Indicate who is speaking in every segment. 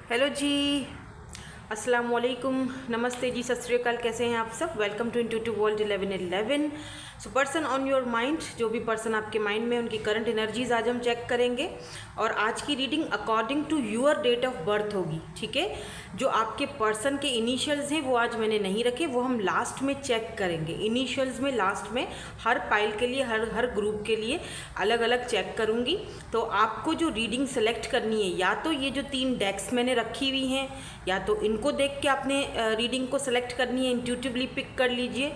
Speaker 1: Hello जी, अस्सलाम वालेकुम, नमस्ते जी, सत श्री अकाल। कैसे हैं आप सब? Welcome to intuitive world 1111। So person on your mind, जो भी पर्सन आपके माइंड में, उनकी करंट एनर्जीज आज हम चेक करेंगे। और आज की reading according to your date of birth होगी, ठीक है। जो आपके पर्सन के इनिशियल्स हैं वो आज मैंने नहीं रखे, वो हम लास्ट में चेक करेंगे। इनिशियल्स में लास्ट में हर पाइल के लिए, हर ग्रुप के लिए अलग अलग चेक करूँगी। तो आपको जो रीडिंग सेलेक्ट करनी है, या तो ये जो 3 डेक्स मैंने रखी हुई हैं, या तो इनको देख के आपने रीडिंग को सेलेक्ट करनी है, इंट्यूटिवली पिक कर लीजिए,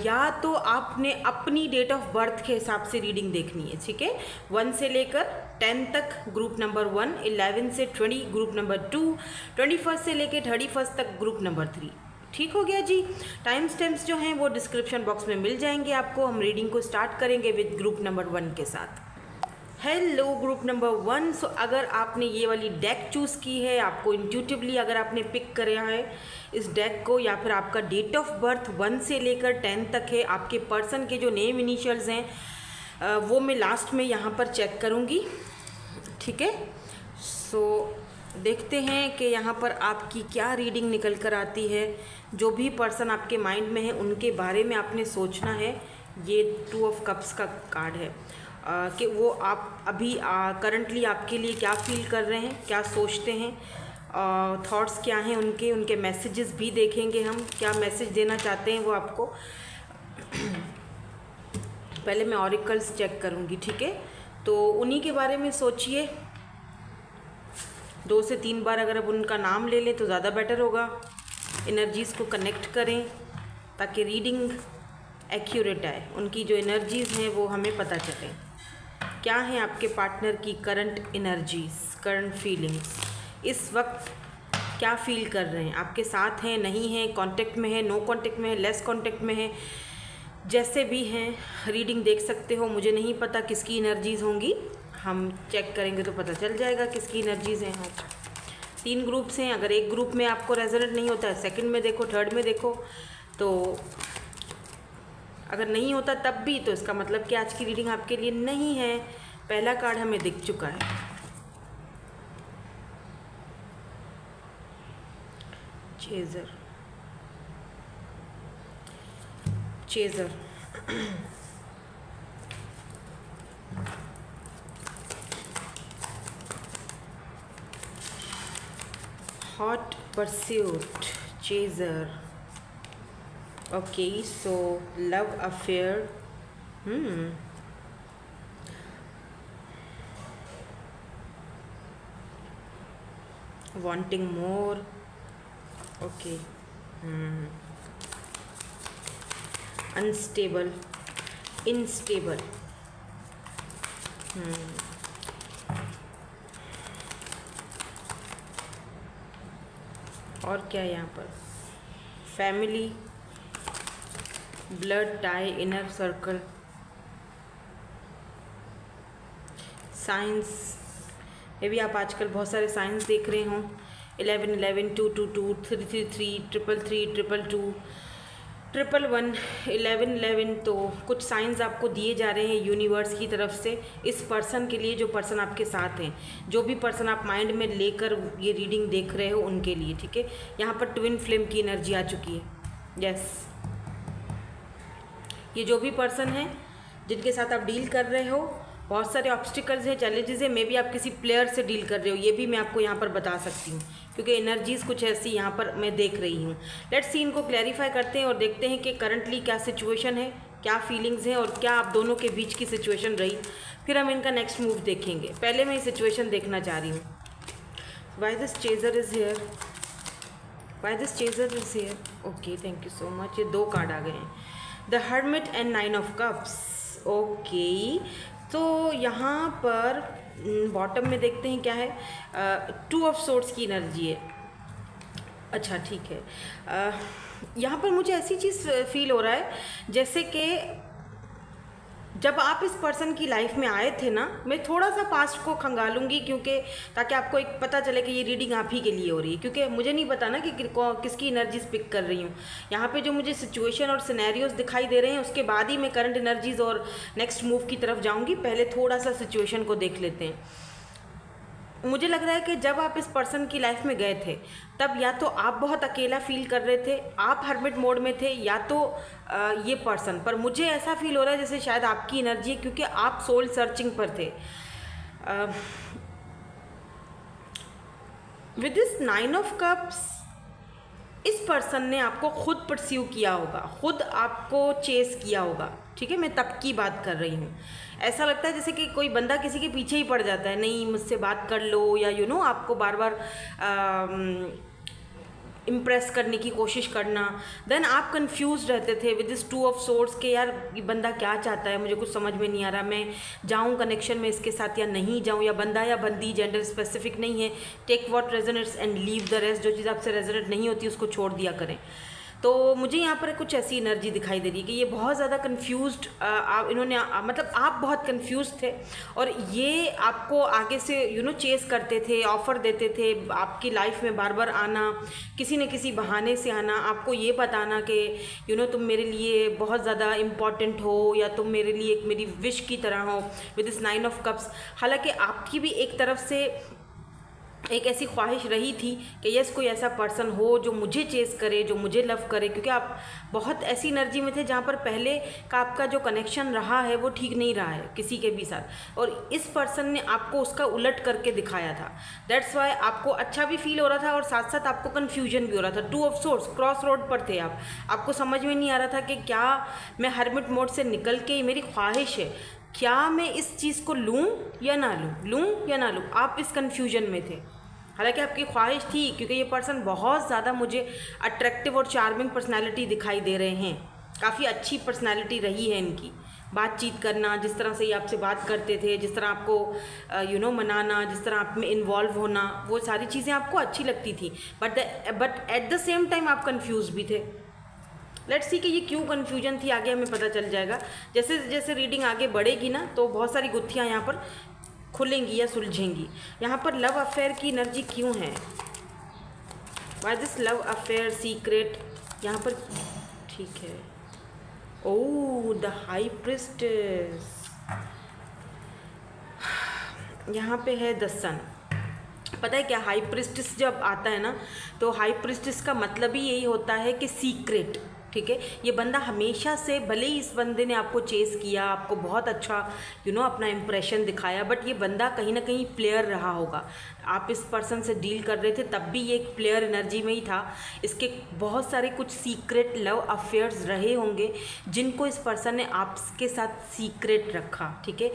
Speaker 1: या तो आपने अपनी डेट ऑफ बर्थ के हिसाब से रीडिंग देखनी है, ठीक है। 1 से लेकर 10 तक ग्रुप नंबर 1, 11 से 20 ग्रुप नंबर 2, 21 से लेकर 31 तक ग्रुप नंबर 3। ठीक हो गया जी। टाइम स्टैम्प्स जो हैं वो डिस्क्रिप्शन बॉक्स में मिल जाएंगे आपको। हम रीडिंग को स्टार्ट करेंगे विद ग्रुप नंबर 1 के साथ। Hello group number 1। सो अगर आपने ये वाली डेक चूज़ की है, आपको इंट्यूटिवली अगर आपने पिक करा है इस डेक को, या फिर आपका डेट ऑफ बर्थ 1 से लेकर 10 तक है, आपके पर्सन के जो नेम इनिशियल्स हैं वो मैं लास्ट में यहाँ पर चेक करूँगी, ठीक है। सो देखते हैं कि यहाँ पर आपकी क्या रीडिंग निकल कर आती है। जो भी पर्सन आपके माइंड में है उनके बारे में आपने सोचना है। ये 2 ऑफ कप्स का कार्ड है कि वो आप अभी करंटली आपके लिए क्या फील कर रहे हैं, क्या सोचते हैं, थॉट्स क्या हैं उनके मैसेजेस भी देखेंगे हम, क्या मैसेज देना चाहते हैं वो आपको। पहले मैं ऑरिकल्स चेक करूँगी, ठीक है। तो उन्हीं के बारे में सोचिए। 2 से 3 बार अगर अब उनका नाम ले लें तो ज़्यादा बेटर होगा। एनर्जीज़ को कनेक्ट करें ताकि रीडिंग एक्यूरेट आए, उनकी जो एनर्जीज़ हैं वो हमें पता चले। क्या है आपके पार्टनर की करंट एनर्जीज़, करंट फीलिंग्स, इस वक्त क्या फील कर रहे हैं, आपके साथ हैं, नहीं हैं, कांटेक्ट में है, नो कांटेक्ट में है, लेस कांटेक्ट में है, जैसे भी हैं रीडिंग देख सकते हो। मुझे नहीं पता किसकी एनर्जीज़ होंगी, हम चेक करेंगे तो पता चल जाएगा किसकी एनर्जीज़ हैं। आज 3 ग्रुप्स हैं। अगर एक ग्रुप में आपको रेजोनेट नहीं होता है, सेकंड में देखो, थर्ड में देखो। तो अगर नहीं होता तब भी, तो इसका मतलब कि आज की रीडिंग आपके लिए नहीं है। पहला कार्ड हमें दिख चुका है, chaser. Chaser hot pursuit, chaser. Okay, so love affair, wanting more, okay, unstable, instable, और क्या है यहाँ पर? Family, blood tie, inner circle, science. ये भी आप आजकल बहुत सारे साइंस देख रहे हों। 11 11, 2 2 2, 3 3 3, 3 3 2 2 2, 1 1 11 11। तो कुछ साइंस आपको दिए जा रहे हैं यूनिवर्स की तरफ से इस पर्सन के लिए, जो पर्सन आपके साथ हैं, जो भी पर्सन आप माइंड में लेकर ये रीडिंग देख रहे हो उनके लिए, ठीक है। यहाँ पर ट्विन फ्लेम की एनर्जी आ चुकी है। यस, ये जो भी पर्सन है जिनके साथ आप डील कर रहे हो, बहुत सारे ऑब्स्टिकल्स हैं, चैलेंजेस हैं। मे बी आप किसी प्लेयर से डील कर रहे हो, ये भी मैं आपको यहाँ पर बता सकती हूँ, क्योंकि एनर्जीज़ कुछ ऐसी यहाँ पर मैं देख रही हूँ। लेट्स सी, इनको क्लैरिफाई करते हैं और देखते हैं कि करंटली क्या सिचुएशन है, क्या फीलिंग्स हैं, और क्या आप दोनों के बीच की सिचुएशन रही। फिर हम इनका नेक्स्ट मूव देखेंगे। पहले मैं ये सिचुएशन देखना चाह रही हूँ। Why this chaser is here, why this chaser is here. Okay, thank you so much. ये 2 कार्ड आ गए हैं, the hermit and 9 of cups. Okay, तो यहाँ पर बॉटम में देखते हैं क्या है। 2 ऑफ सोर्ड्स की एनर्जी है। अच्छा, ठीक है। यहाँ पर मुझे ऐसी चीज़ फील हो रहा है जैसे कि जब आप इस पर्सन की लाइफ में आए थे ना, मैं थोड़ा सा पास्ट को खंगालूंगी, क्योंकि ताकि आपको एक पता चले कि ये रीडिंग आप ही के लिए हो रही है, क्योंकि मुझे नहीं पता ना कि किसकी एनर्जीज पिक कर रही हूँ। यहाँ पे जो मुझे सिचुएशन और सिनेरियोज दिखाई दे रहे हैं, उसके बाद ही मैं करंट एनर्जीज और नेक्स्ट मूव की तरफ जाऊँगी। पहले थोड़ा सा सिचुएशन को देख लेते हैं। मुझे लग रहा है कि जब आप इस पर्सन की लाइफ में गए थे तब या तो आप बहुत अकेला फील कर रहे थे, आप हर्मिट मोड में थे, या तो ये पर्सन। पर मुझे ऐसा फील हो रहा है जैसे शायद आपकी एनर्जी है, क्योंकि आप सोल सर्चिंग पर थे। विद दिस 9 ऑफ कप्स, इस पर्सन ने आपको खुद परस्यू किया होगा, खुद आपको चेस किया होगा, ठीक है। मैं तब की बात कर रही हूँ। ऐसा लगता है जैसे कि कोई बंदा किसी के पीछे ही पड़ जाता है, नहीं मुझसे बात कर लो, या यू नो आपको बार बार इम्प्रेस करने की कोशिश करना। देन आप कंफ्यूज रहते थे विद दिस 2 ऑफ सोर्ड्स के यार ये बंदा क्या चाहता है, मुझे कुछ समझ में नहीं आ रहा, मैं जाऊं कनेक्शन में इसके साथ या नहीं जाऊं, या बंदा या बंदी जेंडर स्पेसिफिक नहीं है। Take what resonates and leave the rest. जो चीज़ आपसे रेजोनेट नहीं होती उसको छोड़ दिया करें। तो मुझे यहाँ पर कुछ ऐसी एनर्जी दिखाई दे रही है कि ये बहुत ज़्यादा कन्फ्यूज्ड, इन्होंने मतलब आप बहुत कन्फ्यूज थे, और ये आपको आगे से यू नो चेस करते थे, ऑफ़र देते थे, आपकी लाइफ में बार बार आना, किसी न किसी बहाने से आना, आपको ये बताना कि यू नो तुम मेरे लिए बहुत ज़्यादा इम्पॉर्टेंट हो, या तुम मेरे लिए एक मेरी विश की तरह हो, विद दिस 9 ऑफ कप्स। हालांकि आपकी भी एक तरफ से एक ऐसी ख्वाहिश रही थी कि यस कोई ऐसा पर्सन हो जो मुझे चेस करे, जो मुझे लव करे, क्योंकि आप बहुत ऐसी एनर्जी में थे जहाँ पर पहले का आपका जो कनेक्शन रहा है वो ठीक नहीं रहा है किसी के भी साथ, और इस पर्सन ने आपको उसका उलट करके दिखाया था। दैट्स वाई आपको अच्छा भी फील हो रहा था और साथ साथ आपको कन्फ्यूजन भी हो रहा था। 2 ऑफ सोर्ड्स, क्रॉस रोड पर थे आप, आपको समझ में नहीं आ रहा था कि क्या मैं हर्मिट मोड से निकल के, मेरी ख्वाहिश है क्या मैं इस चीज़ को लूँ या ना लूँ या ना लूँ। आप इस कन्फ्यूजन में थे। हालांकि आपकी ख्वाहिश थी, क्योंकि ये पर्सन बहुत ज़्यादा मुझे अट्रैक्टिव और चार्मिंग पर्सनैलिटी दिखाई दे रहे हैं। काफ़ी अच्छी पर्सनैलिटी रही है इनकी, बातचीत करना, जिस तरह से ये आपसे बात करते थे, जिस तरह आपको यू नो मनाना, जिस तरह आप में इन्वॉल्व होना, वो सारी चीज़ें आपको अच्छी लगती थी। But at the same time आप कन्फ्यूज़ भी थे। लेट्स सी कि ये क्यों कन्फ्यूजन थी, आगे हमें पता चल जाएगा। जैसे जैसे रीडिंग आगे बढ़ेगी ना, तो बहुत सारी गुत्थियाँ यहाँ पर खुलेंगी या सुलझेंगी। यहाँ पर लव अफेयर की एनर्जी क्यों है, why this love affair secret यहाँ पर, ठीक है। ओह द हाई प्रिस्टेस, यहाँ पे है द सन। पता है क्या, हाई प्रिस्टेस जब आता है ना, तो हाई प्रिस्टेस का मतलब ही यही होता है कि सीक्रेट, ठीक है। ये बंदा हमेशा से, भले ही इस बंदे ने आपको चेस किया, आपको बहुत अच्छा यू नो अपना इम्प्रेशन दिखाया, बट ये बंदा कहीं ना कहीं प्लेयर रहा होगा। आप इस पर्सन से डील कर रहे थे तब भी ये एक प्लेयर एनर्जी में ही था। इसके बहुत सारे कुछ सीक्रेट लव अफेयर्स रहे होंगे जिनको इस पर्सन ने आपके साथ सीक्रेट रखा, ठीक है।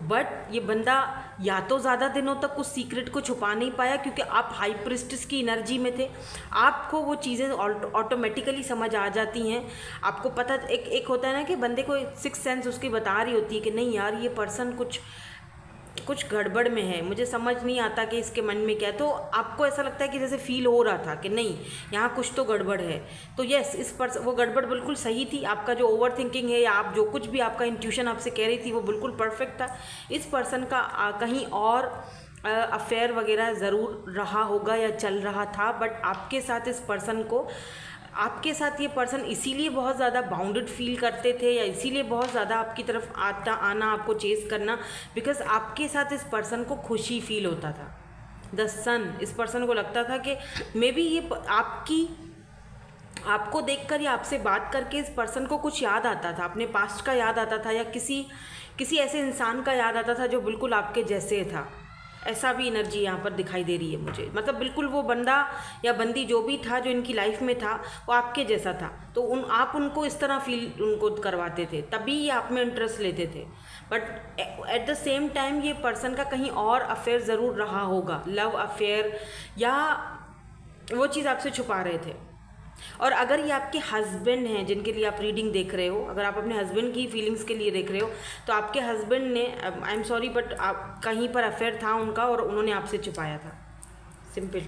Speaker 1: बट ये बंदा या तो ज़्यादा दिनों तक उस सीक्रेट को छुपा नहीं पाया, क्योंकि आप हाई प्रिस्टेस की एनर्जी में थे, आपको वो चीज़ें ऑटोमेटिकली समझ आ जाती हैं। आपको पता, एक होता है ना कि बंदे को 6 सेंस उसकी बता रही होती है कि नहीं यार ये पर्सन कुछ गड़बड़ में है, मुझे समझ नहीं आता कि इसके मन में क्या है। तो आपको ऐसा लगता है कि जैसे फील हो रहा था कि नहीं यहाँ कुछ तो गड़बड़ है। तो यस, इस पर्सन, वो गड़बड़ बिल्कुल सही थी। आपका जो ओवर थिंकिंग है, या आप जो कुछ भी आपका इंट्यूशन आपसे कह रही थी, वो बिल्कुल परफेक्ट था। इस पर्सन का कहीं और अफेयर वगैरह ज़रूर रहा होगा या चल रहा था, बट आपके साथ इस पर्सन को, आपके साथ ये पर्सन इसीलिए बहुत ज़्यादा बाउंडेड फील करते थे, या इसीलिए बहुत ज़्यादा आपकी तरफ आना, आपको चेस करना, बिकॉज आपके साथ इस पर्सन को खुशी फील होता था। द सन, इस पर्सन को लगता था कि मे बी ये आपको देखकर या आपसे बात करके इस पर्सन को कुछ याद आता था, अपने पास्ट का याद आता था, या किसी ऐसे इंसान का याद आता था जो बिल्कुल आपके जैसे था। ऐसा भी एनर्जी यहाँ पर दिखाई दे रही है मुझे। मतलब बिल्कुल वो बंदा या बंदी जो भी था जो इनकी लाइफ में था, वो आपके जैसा था, तो आप उनको इस तरह फील उनको करवाते थे, तभी ये आप में इंटरेस्ट लेते थे। But at the same time ये पर्सन का कहीं और अफेयर ज़रूर रहा होगा, लव अफेयर, या वो चीज़ आपसे छुपा रहे थे। और अगर ये आपके हस्बैंड हैं जिनके लिए आप रीडिंग देख रहे हो, अगर आप अपने हस्बैंड की फीलिंग्स के लिए देख रहे हो, तो आपके हस्बैंड ने, आई एम सॉरी बट आप कहीं पर अफेयर था उनका और उन्होंने आपसे छुपाया था, सिंपल।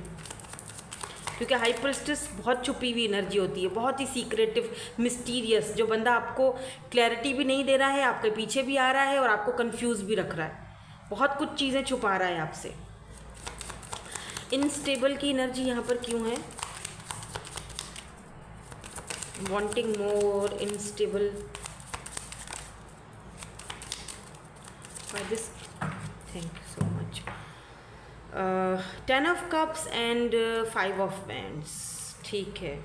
Speaker 1: क्योंकि हाई प्रिस्टेस बहुत छुपी हुई एनर्जी होती है, बहुत ही सीक्रेटिव, मिस्टीरियस, जो बंदा आपको क्लैरिटी भी नहीं दे रहा है, आपके पीछे भी आ रहा है और आपको कंफ्यूज भी रख रहा है, बहुत कुछ चीज़ें छुपा रहा है आपसे। इनस्टेबल की एनर्जी यहाँ पर क्यों है, wanting more, unstable, by this, thank you so much, 10 of cups and 5 of wands, ठीक है।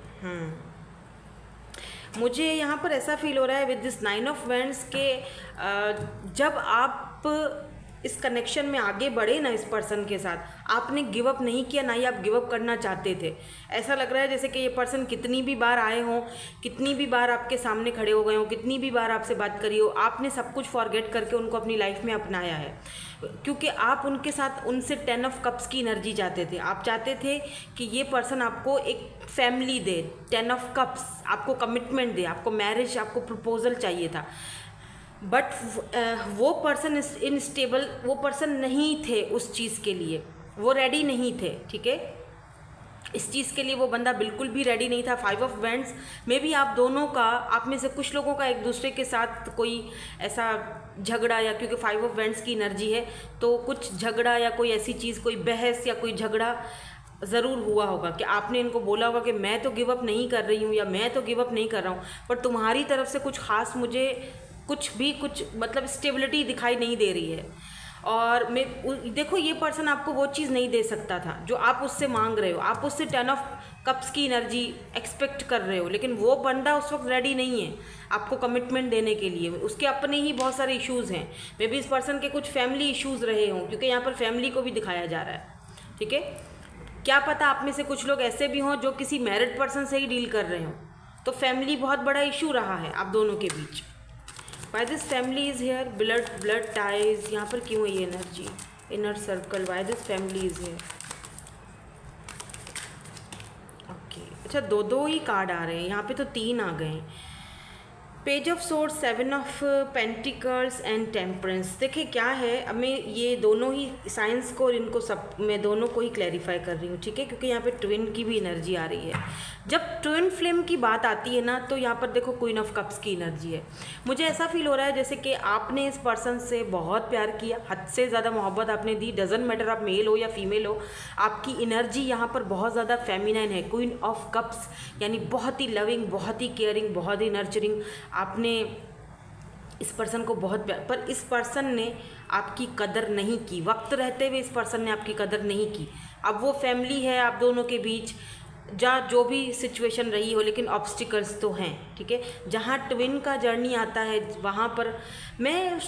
Speaker 1: मुझे यहाँ पर ऐसा फील हो रहा है विद दिस 9 ऑफ वैंड्स के जब आप इस कनेक्शन में आगे बढ़े ना इस पर्सन के साथ, आपने गिव अप नहीं किया, ना ही आप गिव अप करना चाहते थे। ऐसा लग रहा है जैसे कि ये पर्सन कितनी भी बार आए हों, कितनी भी बार आपके सामने खड़े हो गए हों, कितनी भी बार आपसे बात करी हो, आपने सब कुछ फॉरगेट करके उनको अपनी लाइफ में अपनाया है, क्योंकि आप उनके साथ उनसे 10 ऑफ कप्स की एनर्जी चाहते थे। आप चाहते थे कि ये पर्सन आपको एक फैमिली दे, 10 ऑफ कप्स आपको कमिटमेंट दे, आपको मैरिज, आपको प्रपोजल चाहिए था। बट वो पर्सन इनस्टेबल, वो पर्सन नहीं थे उस चीज़ के लिए, वो रेडी नहीं थे, ठीक है। इस चीज़ के लिए वो बंदा बिल्कुल भी रेडी नहीं था। 5 ऑफ वैंड्स में भी आप दोनों का, आप में से कुछ लोगों का एक दूसरे के साथ कोई ऐसा झगड़ा, या क्योंकि 5 ऑफ वैंड्स की एनर्जी है तो कुछ झगड़ा या कोई ऐसी चीज़, कोई बहस या कोई झगड़ा ज़रूर हुआ होगा कि आपने इनको बोला होगा कि मैं तो गिव अप नहीं कर रही हूँ या मैं तो गिव अप नहीं कर रहा हूँ, पर तुम्हारी तरफ से कुछ ख़ास मुझे कुछ मतलब स्टेबिलिटी दिखाई नहीं दे रही है। और मैं देखो, ये पर्सन आपको वो चीज़ नहीं दे सकता था जो आप उससे मांग रहे हो। आप उससे 10 ऑफ कप्स की एनर्जी एक्सपेक्ट कर रहे हो, लेकिन वो बंदा उस वक्त रेडी नहीं है आपको कमिटमेंट देने के लिए। उसके अपने ही बहुत सारे इश्यूज़ हैं, मे बी इस पर्सन के कुछ फैमिली इश्यूज़ रहे हों, क्योंकि यहाँ पर फैमिली को भी दिखाया जा रहा है, ठीक है। क्या पता आप में से कुछ लोग ऐसे भी हों जो किसी मैरिड पर्सन से ही डील कर रहे हों, तो फैमिली बहुत बड़ा इशू रहा है आप दोनों के बीच। Why this family is here? blood ties, यहाँ पर क्यों है ये energy? Inner circle, why this family is here? Okay, अच्छा दो ही कार्ड आ रहे हैं यहाँ पे, तो 3 आ गए। Page of source, 7 of pentacles and temperance. देखिए क्या है, अब मैं ये दोनों ही साइंस को और इनको सब मैं दोनों को ही क्लैरिफाई कर रही हूँ, ठीक है, क्योंकि यहाँ पे ट्विन की भी एनर्जी आ रही है। जब ट्विन फ्लेम की बात आती है ना, तो यहाँ पर देखो क्वीन ऑफ कप्स की एनर्जी है। मुझे ऐसा फील हो रहा है जैसे कि आपने इस पर्सन से बहुत प्यार किया, हद से ज़्यादा मोहब्बत आपने दी, डजंट मैटर आप मेल हो या फीमेल हो, आपकी एनर्जी यहाँ पर बहुत ज़्यादा फेमिनाइन है। क्वीन ऑफ कप्स यानी बहुत ही लविंग, बहुत ही केयरिंग, बहुत ही नर्चरिंग। आपने इस पर्सन को बहुत प्यार, पर इस पर्सन ने आपकी कदर नहीं की। वक्त रहते हुए इस पर्सन ने आपकी कदर नहीं की। अब वो फैमिली है आप दोनों के बीच, जहाँ जो भी सिचुएशन रही हो, लेकिन ऑब्स्टिकल्स तो हैं, ठीक है। जहाँ ट्विन का जर्नी आता है वहाँ पर मैं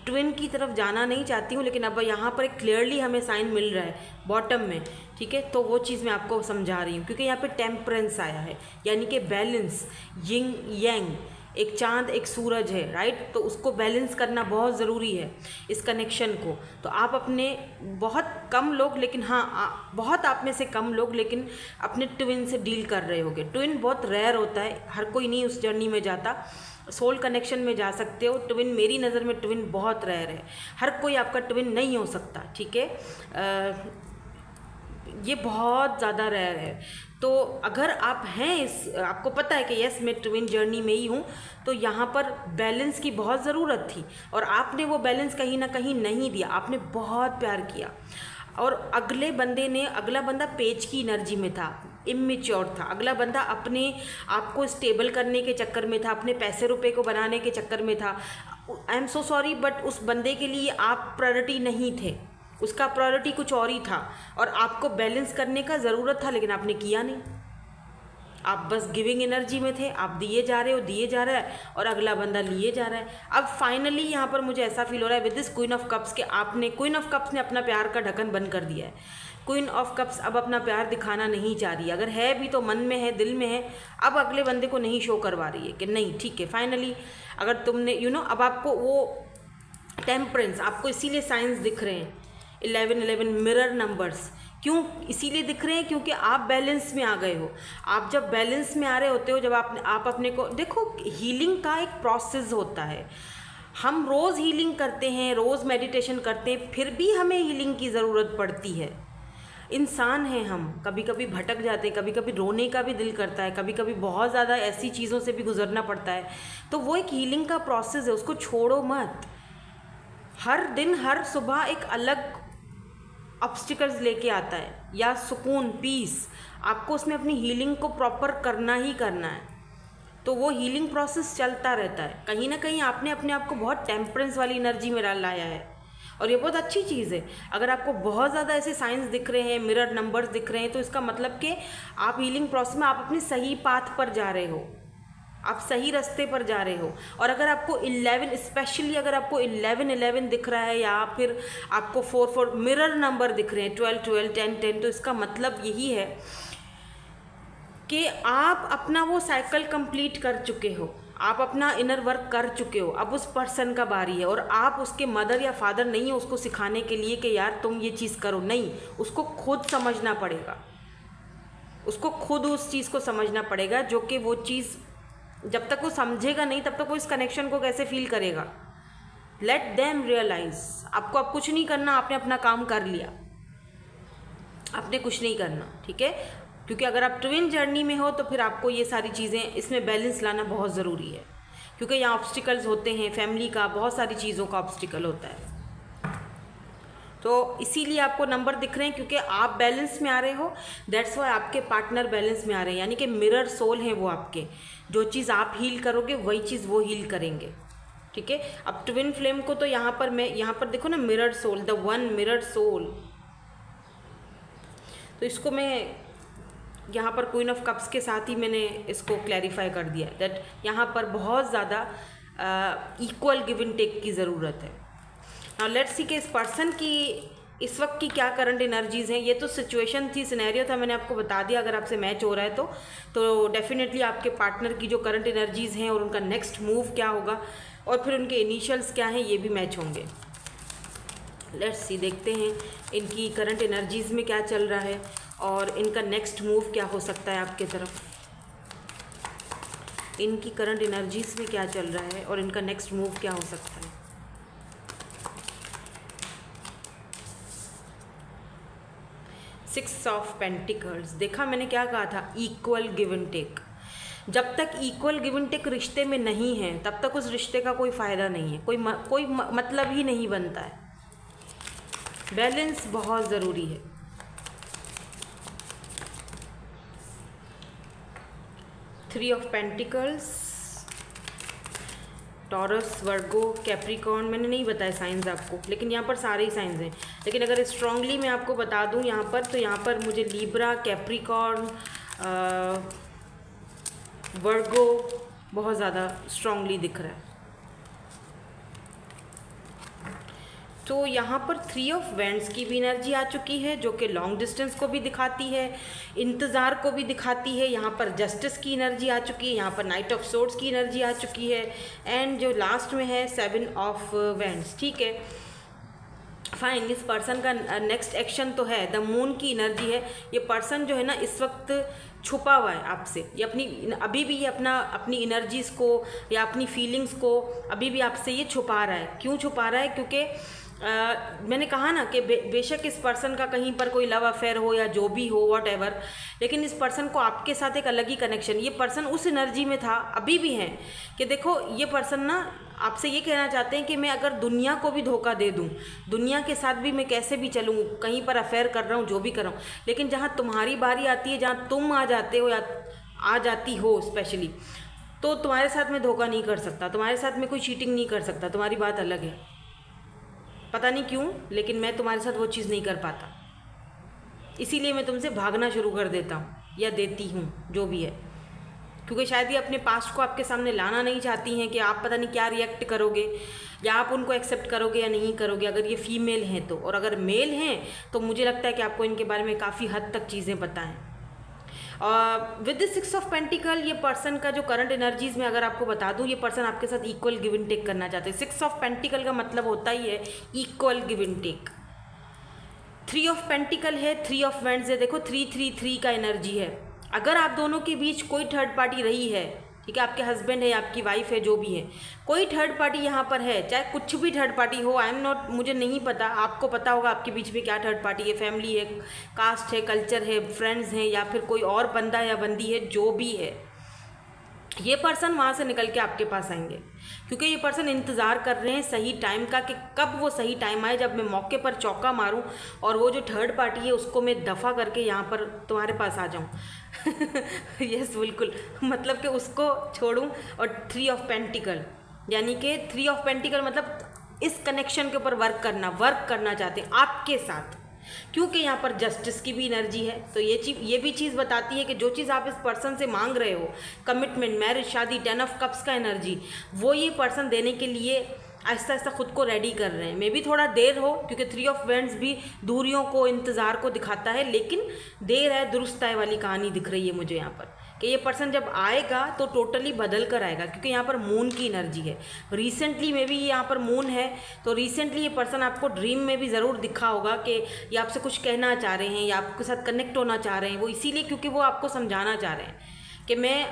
Speaker 1: ट्विन की तरफ जाना नहीं चाहती हूँ, लेकिन अब यहाँ पर एक क्लियरली हमें साइन मिल रहा है बॉटम में, ठीक है। तो वो चीज़ मैं आपको समझा रही हूँ, क्योंकि यहाँ पे टेम्परेंस आया है, यानी कि बैलेंस, यिंग यांग, एक चांद एक सूरज है, राइट। तो उसको बैलेंस करना बहुत ज़रूरी है इस कनेक्शन को। तो आप अपने बहुत कम लोग, लेकिन हाँ बहुत आप में से कम लोग, लेकिन अपने ट्विन से डील कर रहे होगे। ट्विन बहुत रेयर होता है, हर कोई नहीं उस जर्नी में जाता। सोल कनेक्शन में जा सकते हो, ट्विन मेरी नज़र में ट्विन बहुत रेयर है, हर कोई आपका ट्विन नहीं हो सकता, ठीक है। ये बहुत ज़्यादा रेयर है। तो अगर आप हैं आपको पता है कि यस मैं ट्विन जर्नी में ही हूँ, तो यहाँ पर बैलेंस की बहुत ज़रूरत थी और आपने वो बैलेंस कहीं ना कहीं नहीं दिया। आपने बहुत प्यार किया और अगला बंदा पेज की एनर्जी में था, इमेच्योर था। अगला बंदा अपने आप को स्टेबल करने के चक्कर में था, अपने पैसे रुपए को बनाने के चक्कर में था। आई एम सो सॉरी, बट उस बंदे के लिए आप प्रायोरिटी नहीं थे, उसका प्रायोरिटी कुछ और ही था और आपको बैलेंस करने का ज़रूरत था, लेकिन आपने किया नहीं। आप बस गिविंग एनर्जी में थे, आप दिए जा रहे हैं और अगला बंदा लिए जा रहा है। अब फाइनली यहाँ पर मुझे ऐसा फील हो रहा है with this queen of cups के क्वीन ऑफ कप्स ने अपना प्यार का ढक्कन बंद कर दिया है। क्वीन ऑफ कप्स अब अपना प्यार दिखाना नहीं चाह रही, अगर है भी तो मन में है, दिल में है। अब अगले बंदे को नहीं शो करवा रही है कि नहीं ठीक है फाइनली, अगर तुमने अब आपको वो टेम्परेंस, आपको इसीलिए साइंस दिख रहे हैं 11 मिरर नंबर्स, क्यों इसीलिए दिख रहे हैं क्योंकि आप बैलेंस में आ गए हो। आप जब बैलेंस में आ रहे होते हो, जब आप अपने को देखो, हीलिंग का एक प्रोसेस होता है। हम रोज़ हीलिंग करते हैं, रोज़ मेडिटेशन करते हैं, फिर भी हमें हीलिंग की ज़रूरत पड़ती है। इंसान हैं हम, कभी कभी भटक जाते हैं, कभी कभी रोने का भी दिल करता है, कभी कभी बहुत ज़्यादा ऐसी चीज़ों से भी गुजरना पड़ता है। तो वो एक हीलिंग का प्रोसेस है, उसको छोड़ो मत। हर दिन हर सुबह एक अलग ऑब्स्टिकल्स लेके आता है, या सुकून, पीस, आपको उसमें अपनी हीलिंग को प्रॉपर करना ही करना है। तो वो हीलिंग प्रोसेस चलता रहता है। कहीं ना कहीं आपने अपने आप को बहुत टेम्परेंस वाली एनर्जी में लाया है और ये बहुत अच्छी चीज़ है। अगर आपको बहुत ज़्यादा ऐसे साइंस दिख रहे हैं, मिरर नंबर्स दिख रहे हैं, तो इसका मतलब कि आप हीलिंग प्रोसेस में आप अपने सही पाथ पर जा रहे हो, आप सही रास्ते पर जा रहे हो। और अगर आपको 11 स्पेशली अगर आपको 11 दिख रहा है या फिर आपको 4 मिरर नंबर दिख रहे हैं, 12 12 10 10, तो इसका मतलब यही है कि आप अपना वो साइकिल कंप्लीट कर चुके हो, आप अपना इनर वर्क कर चुके हो। अब उस पर्सन का बारी है और आप उसके मदर या फादर नहीं है उसको सिखाने के लिए कि यार तुम ये चीज़ करो, नहीं, उसको खुद समझना पड़ेगा, उसको खुद उस चीज़ को समझना पड़ेगा, जो कि वो चीज़ जब तक वो समझेगा नहीं तब तक वो इस कनेक्शन को कैसे फील करेगा। Let them realise. आपको अब कुछ नहीं करना, आपने अपना काम कर लिया, आपने कुछ नहीं करना, ठीक है। क्योंकि अगर आप ट्विन जर्नी में हो तो फिर आपको ये सारी चीज़ें, इसमें बैलेंस लाना बहुत ज़रूरी है, क्योंकि यहाँ ऑब्स्टिकल्स होते हैं, फैमिली का, बहुत सारी चीज़ों का ऑब्स्टिकल होता है। तो इसीलिए आपको नंबर दिख रहे हैं क्योंकि आप बैलेंस में आ रहे हो, दैट्स वाई आपके पार्टनर बैलेंस में आ रहे हैं। यानी कि मिरर सोल हैं वो आपके, जो चीज़ आप हील करोगे वही चीज़ वो हील करेंगे, ठीक है। अब ट्विन फ्लेम को तो यहाँ पर मैं, यहाँ पर देखो ना, mirror soul, the one mirror soul, तो इसको मैं यहाँ पर क्वीन ऑफ कप्स के साथ ही मैंने इसको क्लैरिफाई कर दिया दैट यहाँ पर बहुत ज़्यादा इक्वल गिव एंड टेक की ज़रूरत है। नाउ लेट्स सी कि इस पर्सन की इस वक्त की क्या करंट एनर्जीज़ हैं। ये तो सिचुएशन थी, सिनेरियो था, मैंने आपको बता दिया। अगर आपसे मैच हो रहा है तो डेफिनेटली आपके पार्टनर की जो करंट एनर्जीज़ हैं और उनका नेक्स्ट मूव क्या होगा और फिर उनके इनिशियल्स क्या हैं, ये भी मैच होंगे। लेट्स सी, देखते हैं इनकी करंट एनर्जीज़ में क्या चल रहा है और इनका नेक्स्ट मूव क्या हो सकता है आपके तरफ। इनकी करंट एनर्जीज़ में क्या चल रहा है और इनका नेक्स्ट मूव क्या हो सकता है। सिक्स ऑफ पेंटिकल्स, देखा मैंने क्या कहा था, इक्वल गिव एंड टेक। जब तक इक्वल गिव एंड टेक रिश्ते में नहीं है तब तक उस रिश्ते का कोई फ़ायदा नहीं है, कोई मतलब ही नहीं बनता है। बैलेंस बहुत ज़रूरी है। Three of pentacles, taurus, Virgo, Capricorn, मैंने नहीं बताया साइंस आपको, लेकिन यहाँ पर सारे ही साइंस हैं। लेकिन अगर स्ट्रांगली मैं आपको बता दूँ यहाँ पर, तो यहाँ पर मुझे लीब्रा, कैप्रिकॉर्न, वर्गो बहुत ज़्यादा स्ट्रांगली दिख रहा है। तो यहाँ पर थ्री ऑफ वैंड्स की भी एनर्जी आ चुकी है, जो कि लॉन्ग डिस्टेंस को भी दिखाती है, इंतज़ार को भी दिखाती है। यहाँ पर जस्टिस की एनर्जी आ चुकी है, यहाँ पर नाइट ऑफ सोर्ड्स की एनर्जी आ चुकी है, एंड जो लास्ट में है 7 ऑफ वैंड्स, ठीक है। फाइन, इस पर्सन का नेक्स्ट एक्शन तो है, द मून की एनर्जी है। ये पर्सन जो है ना इस वक्त छुपा हुआ है आपसे, ये अभी भी ये अपनी एनर्जीज़ को या अपनी फीलिंग्स को अभी भी आपसे ये छुपा रहा है। क्यों छुपा रहा है? क्योंकि मैंने कहा ना कि बेशक इस पर्सन का कहीं पर कोई लव अफेयर हो या जो भी हो, वॉट एवर, लेकिन इस पर्सन को आपके साथ एक अलग ही कनेक्शन, ये पर्सन उस एनर्जी में था, अभी भी है कि देखो ये पर्सन ना आपसे ये कहना चाहते हैं कि मैं अगर दुनिया को भी धोखा दे दूं, दुनिया के साथ भी मैं कैसे भी चलूं, कहीं पर अफेयर कर रहा हूं, जो भी कर रहा हूं, लेकिन जहां तुम्हारी बारी आती है, जहां तुम आ जाते हो या आ जाती हो स्पेशली, तो तुम्हारे साथ मैं धोखा नहीं कर सकता, तुम्हारे साथ मैं कोई चीटिंग नहीं कर सकता, तुम्हारी बात अलग है, पता नहीं क्यों, लेकिन मैं तुम्हारे साथ वो चीज़ नहीं कर पाता, इसीलिए मैं तुमसे भागना शुरू कर देता हूँ या देती हूँ, जो भी है, क्योंकि शायद ये अपने पास्ट को आपके सामने लाना नहीं चाहती हैं कि आप पता नहीं क्या रिएक्ट करोगे या आप उनको एक्सेप्ट करोगे या नहीं करोगे, अगर ये फीमेल हैं तो। और अगर मेल हैं तो मुझे लगता है कि आपको इनके बारे में काफ़ी हद तक चीज़ें पता हैं। विद द 6 ऑफ पेंटिकल, ये पर्सन का जो करंट एनर्जीज़ में अगर आपको बता दूं, ये पर्सन आपके साथ इक्वल गिव एंड टेक करना चाहते हैं। 6 ऑफ पेंटिकल का मतलब होता ही है equal give and take. 3 of pentacles है, 3 ऑफ वैंड्स है, देखो 3-3-3 का एनर्जी है। अगर आप दोनों के बीच कोई थर्ड पार्टी रही है, ठीक है, आपके हस्बैंड है, आपकी वाइफ है, जो भी है, कोई थर्ड पार्टी यहाँ पर है, चाहे कुछ भी थर्ड पार्टी हो, आई एम नॉट, मुझे नहीं पता, आपको पता होगा आपके बीच में क्या थर्ड पार्टी है, फैमिली है, कास्ट है, कल्चर है, फ्रेंड्स हैं, या फिर कोई और बंदा या बंदी है, जो भी है, ये पर्सन वहाँ से निकल के आपके पास आएंगे, क्योंकि ये पर्सन इंतज़ार कर रहे हैं सही टाइम का, कि कब वो सही टाइम आए जब मैं मौके पर चौका मारूं और वो जो थर्ड पार्टी है उसको मैं दफ़ा करके यहाँ पर तुम्हारे पास आ जाऊँ। यस, बिल्कुल, मतलब कि उसको छोड़ूं। और 3 ऑफ पेंटिकल, यानी कि 3 ऑफ पेंटिकल मतलब इस कनेक्शन के ऊपर वर्क करना चाहते हैं आपके साथ, क्योंकि यहाँ पर जस्टिस की भी एनर्जी है। तो ये भी चीज़ बताती है कि जो चीज़ आप इस पर्सन से मांग रहे हो, कमिटमेंट, मैरिज, शादी, 10 ऑफ कप्स का एनर्जी, वो ये पर्सन देने के लिए आहिस्ता आहिस्ता खुद को रेडी कर रहे हैं। मे भी थोड़ा देर हो, क्योंकि 3 ऑफ वेंड्स भी दूरियों को, इंतज़ार को दिखाता है, लेकिन देर है दुरुस्त है वाली कहानी दिख रही है मुझे यहाँ पर, कि ये पर्सन जब आएगा तो टोटली बदल कर आएगा, क्योंकि यहाँ पर मून की एनर्जी है। रिसेंटली में भी यहाँ पर मून है, तो रिसेंटली ये पर्सन आपको ड्रीम में भी ज़रूर दिखा होगा कि ये आपसे कुछ कहना चाह रहे हैं या आपके साथ कनेक्ट होना चाह रहे हैं। वो इसीलिए क्योंकि वो आपको समझाना चाह रहे हैं कि मैं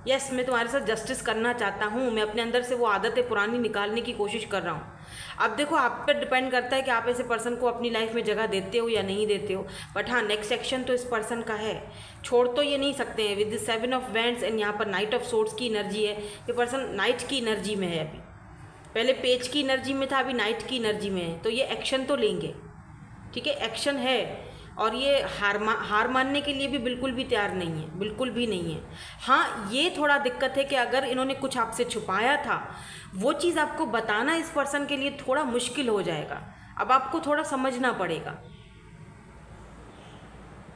Speaker 1: तुम्हारे साथ जस्टिस करना चाहता हूँ, मैं अपने अंदर से वो आदतें पुरानी निकालने की कोशिश कर रहा हूँ। अब देखो, आप पर डिपेंड करता है कि आप ऐसे पर्सन को अपनी लाइफ में जगह देते हो या नहीं देते हो। बट हाँ, नेक्स्ट सेक्शन तो इस पर्सन का है, छोड़ तो ये नहीं सकते हैं। विद 7 ऑफ वेंड्स एंड यहाँ पर नाइट ऑफ सोर्ड्स की एनर्जी है। ये पर्सन नाइट की एनर्जी में है, अभी पहले पेज की एनर्जी में था, अभी नाइट की एनर्जी में है। तो ये एक्शन तो लेंगे, ठीक है, एक्शन है। और ये हार मानने के लिए भी बिल्कुल भी तैयार नहीं है, बिल्कुल भी नहीं है। हाँ, ये थोड़ा दिक्कत है कि अगर इन्होंने कुछ आपसे छुपाया था, वो चीज़ आपको बताना इस पर्सन के लिए थोड़ा मुश्किल हो जाएगा। अब आपको थोड़ा समझना पड़ेगा।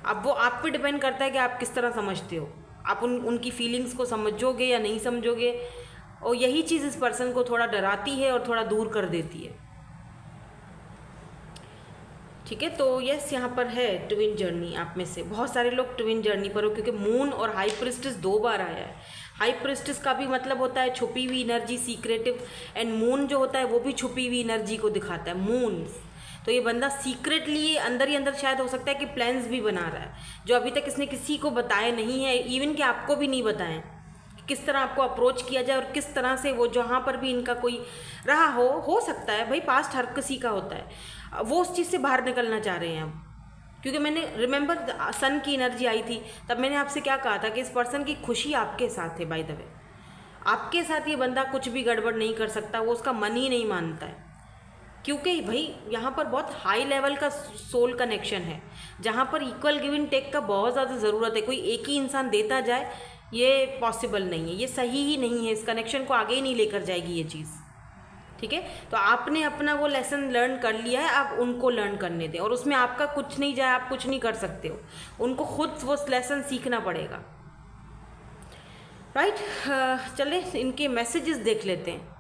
Speaker 1: अब वो आप पे डिपेंड करता है कि आप किस तरह समझते हो, आप उनकी फीलिंग्स को समझोगे या नहीं समझोगे। और यही चीज़ इस पर्सन को थोड़ा डराती है और थोड़ा दूर कर देती है, ठीक है। तो यस, यहाँ पर है ट्विन जर्नी। आप में से बहुत सारे लोग ट्विन जर्नी पर हो, क्योंकि मून और हाई प्रिस्टेस 2 बार आया है। हाई प्रिस्टेस का भी मतलब होता है छुपी हुई एनर्जी, सीक्रेटिव, एंड मून जो होता है वो भी छुपी हुई एनर्जी को दिखाता है, मून। तो ये बंदा सीक्रेटली अंदर ही अंदर शायद हो सकता है कि प्लान्स भी बना रहा है, जो अभी तक इसने किसी को बताए नहीं है, इवन कि आपको भी नहीं बताएं किस तरह आपको अप्रोच किया जाए और किस तरह से वो जहाँ पर भी इनका कोई रहा हो सकता है भाई, पास्ट हर किसी का होता है, वो उस चीज़ से बाहर निकलना चाह रहे हैं अब। क्योंकि मैंने रिमेंबर सन की एनर्जी आई थी, तब मैंने आपसे क्या कहा था कि इस पर्सन की खुशी आपके साथ है। बाय द वे, आपके साथ ये बंदा कुछ भी गड़बड़ नहीं कर सकता, वो उसका मन ही नहीं मानता है। क्योंकि भाई यहाँ पर बहुत हाई लेवल का सोल कनेक्शन है, जहाँ पर इक्वल गिव एंड टेक का बहुत ज़्यादा ज़रूरत है। कोई एक ही इंसान देता जाए ये पॉसिबल नहीं है, ये सही ही नहीं है, इस कनेक्शन को आगे ही नहीं लेकर जाएगी ये चीज़, ठीक है। तो आपने अपना वो लेसन लर्न कर लिया है, आप उनको लर्न करने दें, और उसमें आपका कुछ नहीं जाए, आप कुछ नहीं कर सकते हो, उनको खुद वो लेसन सीखना पड़ेगा, राइट। चले इनके मैसेजेस देख लेते हैं।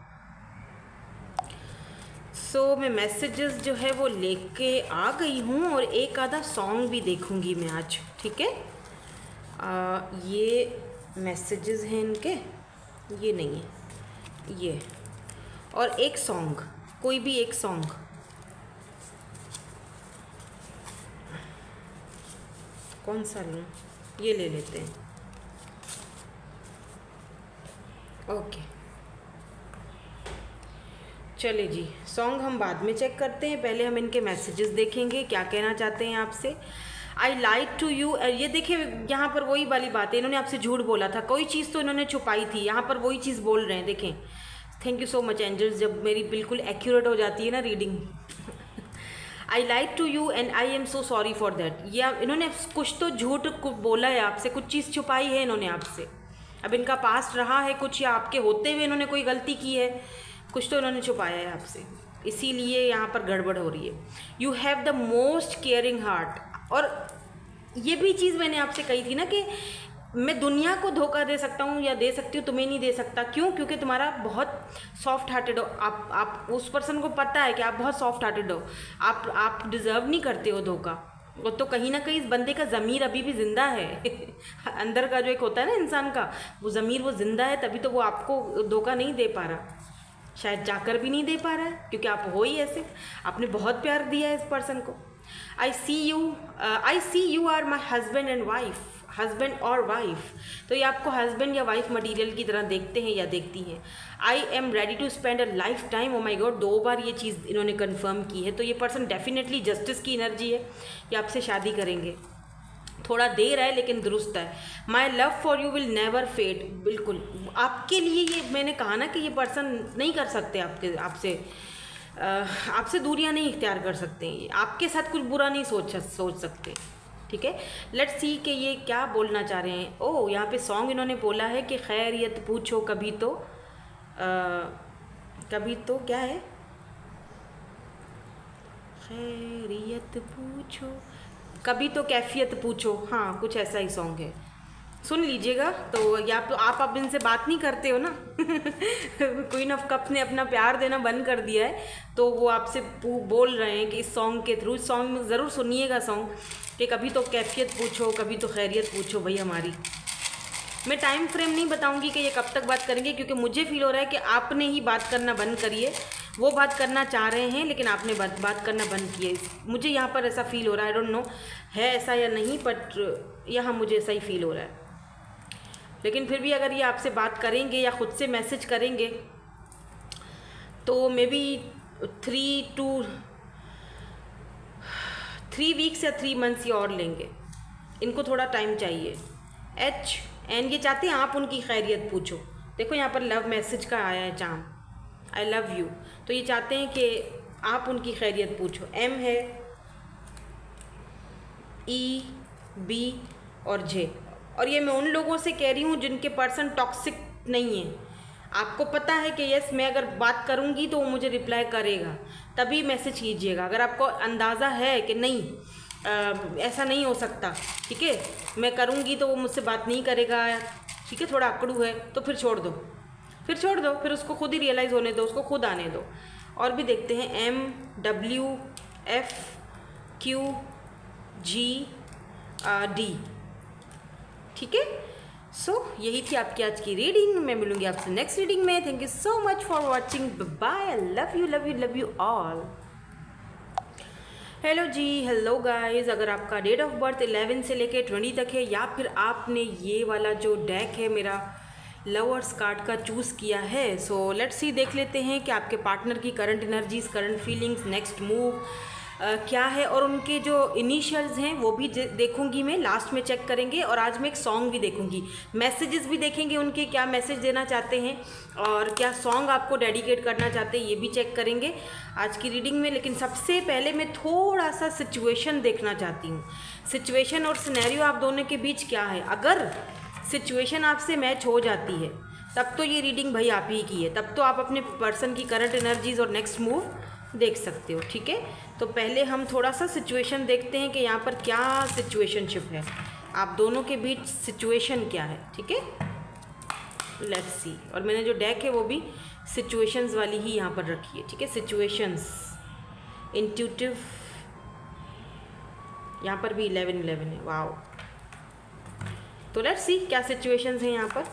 Speaker 1: सो मैं मैसेजेस जो है वो लेके आ गई हूँ, और एक आधा सॉन्ग भी देखूँगी मैं आज, ठीक है। ये मैसेजेस हैं इनके, ये नहीं है ये, और एक सॉन्ग, कोई भी एक सॉन्ग। कौन सा लूँ? ये ले लेते हैं, ओके। चले जी, सॉन्ग हम बाद में चेक करते हैं, पहले हम इनके मैसेजेस देखेंगे क्या कहना चाहते हैं आपसे। आई लाइक टू यू, ये देखिए यहाँ पर वही वाली बात है, इन्होंने आपसे झूठ बोला था, कोई चीज़ तो इन्होंने छुपाई थी, यहाँ पर वही चीज़ बोल रहे हैं। देखें, thank you so much angels, जब मेरी बिल्कुल एक्यूरेट हो जाती है ना reading. I like to you and I am so sorry for that. ये इन्होंने कुछ तो झूठ बोला है आपसे, कुछ चीज़ छुपाई है इन्होंने आपसे। अब इनका पास्ट रहा है कुछ, या आपके होते हुए इन्होंने कोई गलती की है, कुछ तो इन्होंने छुपाया है आपसे, इसीलिए यहाँ पर गड़बड़ हो रही है। You have the most caring heart, और ये भी चीज़ मैंने आपसे कही थी ना कि मैं दुनिया को धोखा दे सकता हूँ या दे सकती हूँ, तुम्हें नहीं दे सकता। क्यों? क्योंकि तुम्हारा बहुत सॉफ्ट हार्टेड हो आप उस पर्सन को पता है कि आप बहुत सॉफ्ट हार्टेड हो, आप डिज़र्व नहीं करते हो धोखा। वो तो कहीं ना कहीं इस बंदे का ज़मीर अभी भी ज़िंदा है अंदर का जो एक होता है ना इंसान का, वो ज़मीर वो ज़िंदा है, तभी तो वो आपको धोखा नहीं दे पा रहा, शायद जाकर भी नहीं दे पा रहा है, क्योंकि आप हो ही ऐसे। आपने बहुत प्यार दिया है इस पर्सन को। I see you are my husband and wife, husband और वाइफ, तो ये आपको हस्बैंड या वाइफ मटेरियल की तरह देखते हैं या देखती हैं। I am ready to spend a lifetime, oh my god, 2 बार ये चीज़ इन्होंने कंफर्म की है। तो ये पर्सन डेफिनेटली जस्टिस की एनर्जी है, ये आपसे शादी करेंगे, थोड़ा देर है लेकिन दुरुस्त है। My love for you will never fade, बिल्कुल आपके लिए ये मैंने कहा ना कि ये पर्सन नहीं कर सकते आपसे दूरियां नहीं इख्तियार कर सकते, आपके साथ कुछ बुरा नहीं सोच सकते, ठीक है। लेट्स सी कि ये क्या बोलना चाह रहे हैं। ओह, यहाँ पे सॉन्ग इन्होंने बोला है कि खैरियत पूछो कभी तो क्या है, खैरियत पूछो, कभी तो कैफियत पूछो, हाँ कुछ ऐसा ही सॉन्ग है, सुन लीजिएगा। तो या तो आप इनसे बात नहीं करते हो ना क्वीन ऑफ कप्स ने अपना प्यार देना बंद कर दिया है, तो वो आपसे बोल रहे हैं कि इस सॉन्ग के थ्रू, इस सॉन्ग में ज़रूर सुनिएगा सॉन्ग, कि कभी तो कैफियत पूछो, कभी तो खैरियत पूछो भाई हमारी। मैं टाइम फ्रेम नहीं बताऊंगी कि ये कब तक बात करेंगे, क्योंकि मुझे फील हो रहा है कि आपने ही बात करना बंद करिए। वो बात करना चाह रहे हैं लेकिन आपने बात करना बंद किए, मुझे यहाँ पर ऐसा फील हो रहा है। आई डोंट नो है ऐसा या नहीं, बट यहाँ मुझे ऐसा ही फील हो रहा है। लेकिन फिर भी अगर ये आपसे बात करेंगे या ख़ुद से मैसेज करेंगे तो मे बी 3 वीक्स या 3 मंथ्स ये और लेंगे, इनको थोड़ा टाइम चाहिए। HN ये चाहते हैं आप उनकी खैरियत पूछो, देखो यहाँ पर लव मैसेज का आया है चाम, आई लव यू, तो ये चाहते हैं कि आप उनकी खैरियत पूछो। M है, E, B और J, और ये मैं उन लोगों से कह रही हूँ जिनके पर्सन टॉक्सिक नहीं है। आपको पता है कि यस मैं अगर बात करूँगी तो वो मुझे रिप्लाई करेगा, तभी मैसेज कीजिएगा। अगर आपको अंदाज़ा है कि नहीं ऐसा नहीं हो सकता, ठीक है, मैं करूँगी तो वो मुझसे बात नहीं करेगा, ठीक है, थोड़ा अकड़ू है, तो फिर छोड़ दो, फिर उसको खुद ही रियलाइज़ होने दो, उसको खुद आने दो। और भी देखते हैं, M, W, F, Q, G, D, ठीक है। सो यही थी आपकी आज की रीडिंग। मैं मिलूंगी आपसे नेक्स्ट रीडिंग में। Thank you so much for watching, bye, love you all. Hello ji, hello guys. अगर आपका डेट ऑफ बर्थ 11 से लेके 20 तक है, या फिर आपने ये वाला जो डेक है मेरा लवर्स कार्ड का चूज़ किया है, सो लेट्स सी, देख लेते हैं कि आपके पार्टनर की current energies, current feelings, next move क्या है, और उनके जो इनिशियल्स हैं वो भी देखूंगी मैं, लास्ट में चेक करेंगे। और आज मैं एक सॉन्ग भी देखूंगी, मैसेजेस भी देखेंगे उनके, क्या मैसेज देना चाहते हैं और क्या सॉन्ग आपको डेडिकेट करना चाहते हैं, ये भी चेक करेंगे आज की रीडिंग में। लेकिन सबसे पहले मैं थोड़ा सा सिचुएशन देखना चाहती हूँ, सिचुएशन और सिनेरियो आप दोनों के बीच क्या है। अगर सिचुएशन आपसे मैच हो जाती है तब तो ये रीडिंग भाई आप ही की है, तब तो आप अपने पर्सन की करंट एनर्जीज और नेक्स्ट मूव देख सकते हो, ठीक है। तो पहले हम थोड़ा सा सिचुएशन देखते हैं कि यहाँ पर क्या सिचुएशनशिप है, आप दोनों के बीच सिचुएशन क्या है, ठीक है, लेट्स सी। और मैंने जो डेक है वो भी सिचुएशंस वाली ही यहाँ पर रखी है, ठीक है, सिचुएशंस, इंट्यूटिव, यहाँ पर भी 11 है, वाओ। तो लेट्स सी क्या सिचुएशंस हैं यहाँ पर,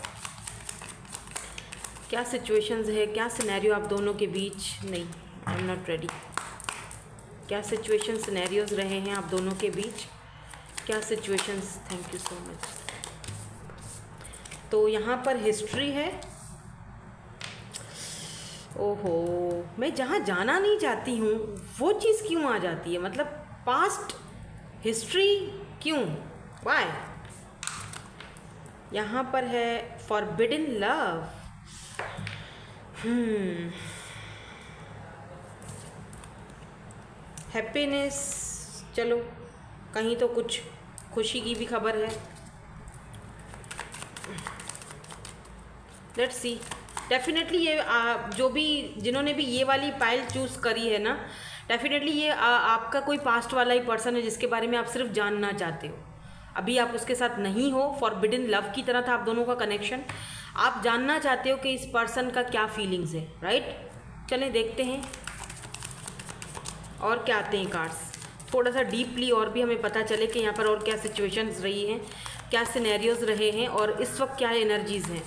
Speaker 1: क्या सिचुएशंस है, क्या सिनेरियो आप दोनों के बीच, नहीं आई एम नॉट रेडी, क्या सिचुएशन सिनेरियोज रहे हैं आप दोनों के बीच, क्या situations, thank you so much. तो यहाँ पर हिस्ट्री है, ओहो, मैं जहाँ जाना नहीं चाहती हूँ वो चीज़ क्यों आ जाती है, मतलब पास्ट हिस्ट्री क्यों, वाई। यहाँ पर है फॉरबिडन लव, हैप्पीनेस, चलो कहीं तो कुछ खुशी की भी खबर है, लेट्स सी। डेफिनेटली ये जो भी जिन्होंने भी ये वाली पाइल चूज़ करी है ना, डेफिनेटली ये आपका कोई पास्ट वाला ही पर्सन है जिसके बारे में आप सिर्फ जानना चाहते हो। अभी आप उसके साथ नहीं हो, फॉरबिडन लव की तरह था आप दोनों का कनेक्शन, आप जानना चाहते हो कि इस पर्सन का क्या फीलिंग्स है, राइट। चलें देखते हैं और क्या आते हैं कार्ड्स, थोड़ा सा डीपली और भी हमें पता चले कि यहाँ पर और क्या सिचुएशंस रही हैं, क्या सिनेरियोज रहे हैं और इस वक्त क्या एनर्जीज़ हैं,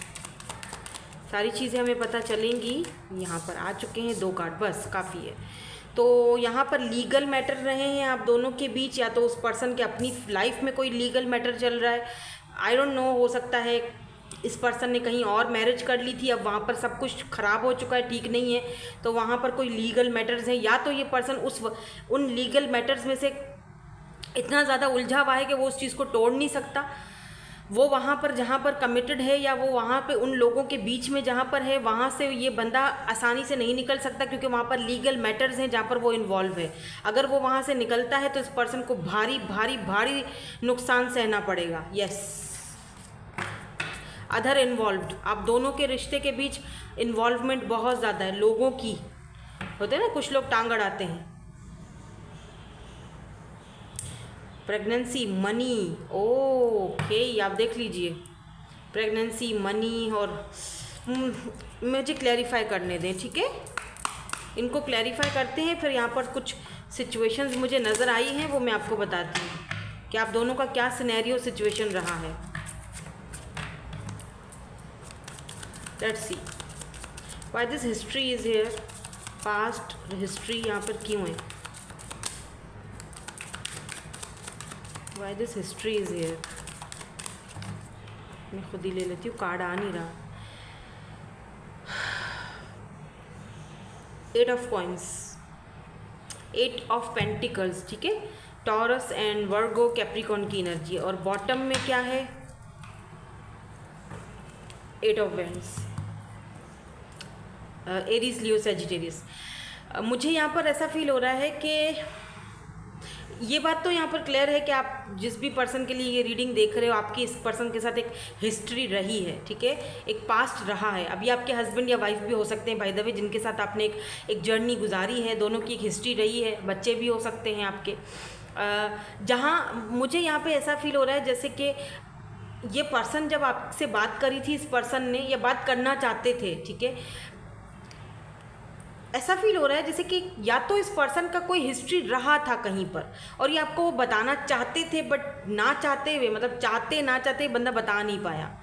Speaker 1: सारी चीज़ें हमें पता चलेंगी। यहाँ पर आ चुके हैं 2 कार्ड, बस काफ़ी है। तो यहाँ पर लीगल मैटर रहे हैं आप दोनों के बीच, या तो उस पर्सन के अपनी लाइफ में कोई लीगल मैटर चल रहा है, आई डोंट नो, हो सकता है इस पर्सन ने कहीं और मैरिज कर ली थी, अब वहाँ पर सब कुछ ख़राब हो चुका है, ठीक नहीं है, तो वहाँ पर कोई लीगल मैटर्स हैं, या तो ये पर्सन उन लीगल मैटर्स में से इतना ज़्यादा उलझा हुआ है कि वो उस चीज़ को तोड़ नहीं सकता, वो वहाँ पर जहाँ पर कमिटेड है, या वो वहाँ पे उन लोगों के बीच में जहाँ पर है वहाँ से ये बंदा आसानी से नहीं निकल सकता, क्योंकि वहाँ पर लीगल मैटर्स हैं जहाँ पर वो इन्वॉल्व है। अगर वो वहाँ से निकलता है तो इस पर्सन को भारी भारी भारी नुकसान सहना पड़ेगा। यस, अदर इन्वॉल्व्ड, आप दोनों के रिश्ते के बीच इन्वॉल्वमेंट बहुत ज़्यादा है, लोगों की, होते हैं ना कुछ लोग टांग अड़ाते हैं, प्रेगनेंसी, मनी, ओके आप देख लीजिए, प्रेगनेंसी, मनी, और मुझे क्लैरिफाई करने दें, ठीक है, इनको क्लैरिफाई करते हैं। फिर यहाँ पर कुछ सिचुएशंस मुझे नज़र आई हैं, वो मैं आपको बताती हूँ कि आप दोनों का क्या सिनेरियो सिचुएशन रहा है। Let's see why this history is here, past history यहाँ पर क्यों है, why this history is here. मैं खुद ही ले लेती हूँ, कार्ड आ नहीं रहा। 8 ऑफ कॉइंस, 8 ऑफ पेंटिकल्स, ठीक है, टॉरस एंड वर्गो कैप्रिकॉन की एनर्जी, और बॉटम में क्या है, 8 of wands, Aries, Leo, Sagittarius. मुझे यहाँ पर ऐसा फील हो रहा है कि ये बात तो यहाँ पर क्लियर है कि आप जिस भी पर्सन के लिए ये रीडिंग देख रहे हो, आपकी इस पर्सन के साथ एक हिस्ट्री रही है, ठीक है, एक पास्ट रहा है। अभी आपके हस्बैंड या वाइफ भी हो सकते हैं बाय द वे, जिनके साथ आपने एक जर्नी गुजारी है, दोनों की एक हिस्ट्री रही है, बच्चे भी हो सकते हैं आपके। जहाँ मुझे यहाँ पे ऐसा फील हो रहा है जैसे कि ये पर्सन जब आपसे बात करी थी, इस पर्सन ने, या बात करना चाहते थे, ठीक है, ऐसा फील हो रहा है जैसे कि या तो इस पर्सन का कोई हिस्ट्री रहा था कहीं पर, और ये आपको वो बताना चाहते थे, बट ना चाहते हुए, मतलब चाहते ना चाहते बंदा बता नहीं पाया।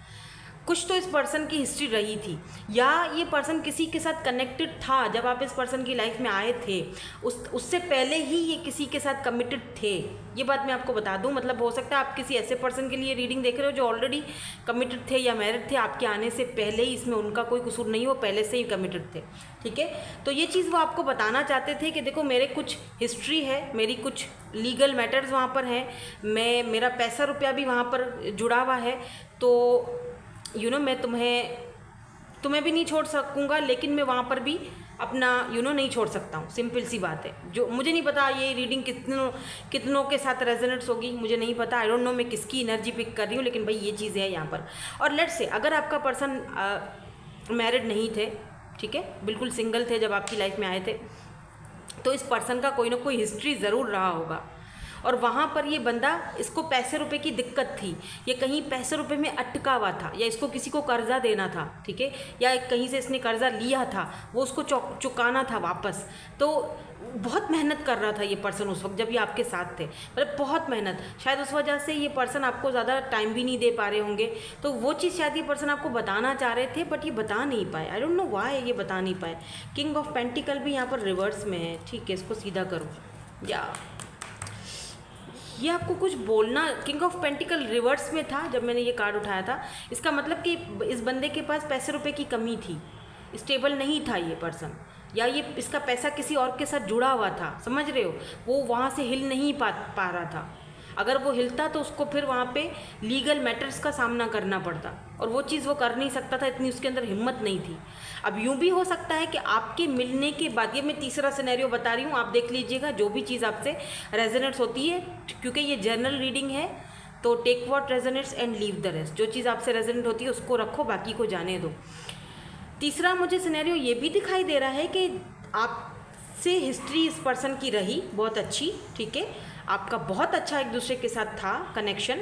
Speaker 1: कुछ तो इस पर्सन की हिस्ट्री रही थी, या ये पर्सन किसी के साथ कनेक्टेड था जब आप इस पर्सन की लाइफ में आए थे, उससे पहले ही ये किसी के साथ कमिटेड थे। ये बात मैं आपको बता दूं, मतलब हो सकता है आप किसी ऐसे पर्सन के लिए रीडिंग देख रहे हो जो ऑलरेडी कमिटेड थे या मैरिड थे, आपके आने से पहले ही, इसमें उनका कोई कसूर नहीं हो, पहले से ही कमिटेड थे, ठीक है। तो ये चीज़ वो आपको बताना चाहते थे कि देखो मेरे कुछ हिस्ट्री है, मेरी कुछ लीगल मैटर्स वहाँ पर हैं, मेरा पैसा रुपया भी वहाँ पर जुड़ा हुआ है, तो मैं तुम्हें भी नहीं छोड़ सकूँगा, लेकिन मैं वहाँ पर भी अपना नहीं छोड़ सकता हूँ। सिंपल सी बात है। जो मुझे नहीं पता ये रीडिंग कितनों के साथ रेजोनेट्स होगी, मुझे नहीं पता, आई डोंट नो मैं किसकी एनर्जी पिक कर रही हूँ, लेकिन भाई ये चीज़ है यहाँ पर। और लेट्स से अगर आपका पर्सन मैरिड नहीं थे, ठीक है, बिल्कुल सिंगल थे जब आपकी लाइफ में आए थे, तो इस पर्सन का कोई ना कोई हिस्ट्री ज़रूर रहा होगा, और वहाँ पर ये बंदा, इसको पैसे रुपए की दिक्कत थी, ये कहीं पैसे रुपए में अटका हुआ था, या इसको किसी को कर्जा देना था, ठीक है, या कहीं से इसने कर्जा लिया था, वो उसको चुकाना था वापस। तो बहुत मेहनत कर रहा था ये पर्सन उस वक्त जब ये आपके साथ थे, मतलब बहुत मेहनत। शायद उस वजह से ये पर्सन आपको ज़्यादा टाइम भी नहीं दे पा रहे होंगे, तो वो चीज़ शायद ये पर्सन आपको बताना चाह रहे थे, बट ये बता नहीं पाए। आई डोंट नो व्हाई ये बता नहीं पाए। किंग ऑफ पेंटिकल भी यहाँ पर रिवर्स में है, ठीक है, इसको सीधा करो, या ये आपको कुछ बोलना, किंग ऑफ पेंटिकल रिवर्स में था जब मैंने ये कार्ड उठाया था। इसका मतलब कि इस बंदे के पास पैसे रुपए की कमी थी, स्टेबल नहीं था ये पर्सन, या ये इसका पैसा किसी और के साथ जुड़ा हुआ था, समझ रहे हो, वो वहाँ से हिल नहीं पा रहा था। अगर वो हिलता तो उसको फिर वहाँ पे लीगल मैटर्स का सामना करना पड़ता, और वो चीज़ वो कर नहीं सकता था, इतनी उसके अंदर हिम्मत नहीं थी। अब यूँ भी हो सकता है कि आपके मिलने के बाद, ये मैं तीसरा सिनेरियो बता रही हूँ, आप देख लीजिएगा जो भी चीज़ आपसे रेजोनेट्स होती है, क्योंकि ये जनरल रीडिंग है, तो take what resonates and leave the rest. जो चीज़ आपसे रेजोनेट होती है उसको रखो, बाकी को जाने दो। तीसरा मुझे सिनेरियो ये भी दिखाई दे रहा है कि आपसे हिस्ट्री इस पर्सन की रही बहुत अच्छी, ठीक है, आपका बहुत अच्छा एक दूसरे के साथ था कनेक्शन,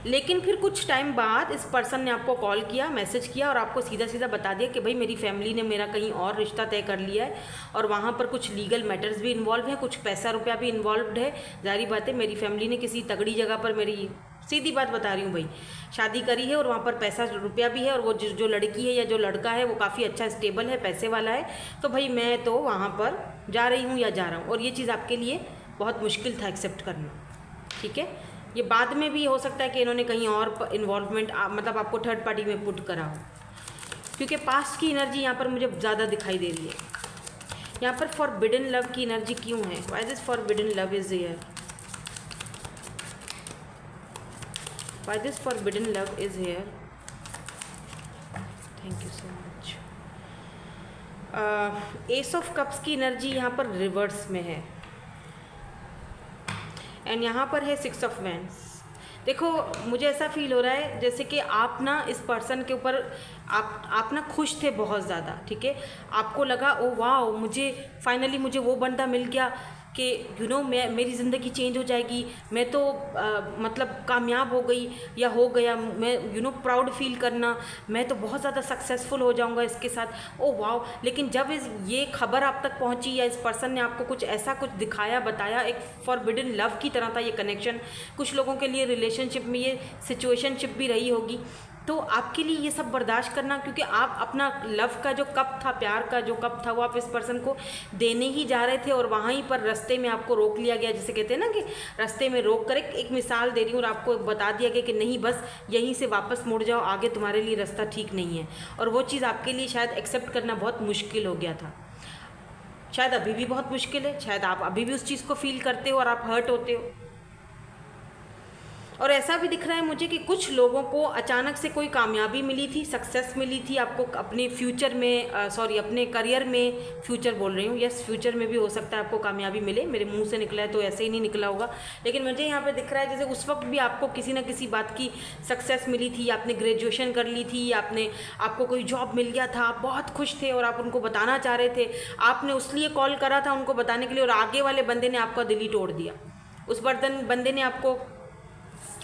Speaker 1: लेकिन फिर कुछ टाइम बाद इस पर्सन ने आपको कॉल किया, मैसेज किया, और आपको सीधा सीधा बता दिया कि भाई मेरी फैमिली ने मेरा कहीं और रिश्ता तय कर लिया है, और वहाँ पर कुछ लीगल मैटर्स भी इन्वॉल्व हैं, कुछ पैसा रुपया भी इन्वॉल्व है। जाहिर बात है, मेरी फैमिली ने किसी तगड़ी जगह पर, मेरी सीधी बात बता रही हूँ भाई, शादी करी है, और वहाँ पर पैसा रुपया भी है, और वो जो लड़की है या जो लड़का है वो काफ़ी अच्छा स्टेबल है, पैसे वाला है, तो भाई मैं तो वहाँ पर जा रही हूँ या जा रहा हूँ। और ये चीज़ आपके लिए बहुत मुश्किल था एक्सेप्ट करना, ठीक है। ये बाद में भी हो सकता है कि इन्होंने कहीं और इन्वॉल्वमेंट, मतलब आपको थर्ड पार्टी में पुट करा हो, क्योंकि पास्ट की एनर्जी यहाँ पर मुझे ज़्यादा दिखाई दे रही है। यहाँ पर फॉरबिडन लव की एनर्जी क्यों है? Why this forbidden love is here? Why this forbidden love is here? Thank you so much. S of cups की एनर्जी यहाँ पर रिवर्स में है, एंड यहाँ पर है 6 ऑफ वैंड्स। देखो मुझे ऐसा फील हो रहा है जैसे कि आप ना इस पर्सन के ऊपर आप ना खुश थे बहुत ज़्यादा, ठीक है, आपको लगा ओ वाह मुझे फाइनली मुझे वो बंदा मिल गया कि मैं मेरी ज़िंदगी चेंज हो जाएगी, मैं तो मतलब कामयाब हो गई या हो गया, मैं प्राउड फील करना, मैं तो बहुत ज़्यादा सक्सेसफुल हो जाऊंगा इसके साथ। Oh wow! लेकिन जब ये खबर आप तक पहुंची या इस पर्सन ने आपको कुछ ऐसा कुछ दिखाया, बताया, एक फॉरबिडन लव की तरह था ये कनेक्शन, कुछ लोगों के लिए रिलेशनशिप में ये सिचुएशनशिप भी रही होगी, तो आपके लिए ये सब बर्दाश्त करना, क्योंकि आप अपना लव का जो कप था, प्यार का जो कप था, वो आप इस पर्सन को देने ही जा रहे थे और वहीं पर रास्ते में आपको रोक लिया गया। जैसे कहते हैं ना कि रास्ते में रोक कर, एक मिसाल दे रही हूँ और आपको बता दिया गया कि नहीं, बस यहीं से वापस मुड़ जाओ, आगे तुम्हारे लिए रास्ता ठीक नहीं है। और वो चीज़ आपके लिए शायद एक्सेप्ट करना बहुत मुश्किल हो गया था, शायद अभी भी बहुत मुश्किल है, शायद आप अभी भी उस चीज़ को फील करते हो और आप हर्ट होते हो। और ऐसा भी दिख रहा है मुझे कि कुछ लोगों को अचानक से कोई कामयाबी मिली थी, सक्सेस मिली थी, आपको अपने फ्यूचर में अपने करियर में, फ्यूचर बोल रही हूँ, यस फ्यूचर में भी हो सकता है आपको कामयाबी मिले, मेरे मुंह से निकला है तो ऐसे ही नहीं निकला होगा, लेकिन मुझे यहाँ पे दिख रहा है जैसे उस वक्त भी आपको किसी न किसी बात की सक्सेस मिली थी, आपने ग्रेजुएशन कर ली थी, आपको कोई जॉब मिल गया था, आप बहुत खुश थे और आप उनको बताना चाह रहे थे, आपने उसलिए कॉल करा था उनको बताने के लिए, और आगे वाले बंदे ने आपका दिल ही तोड़ दिया। उस बंदे ने आपको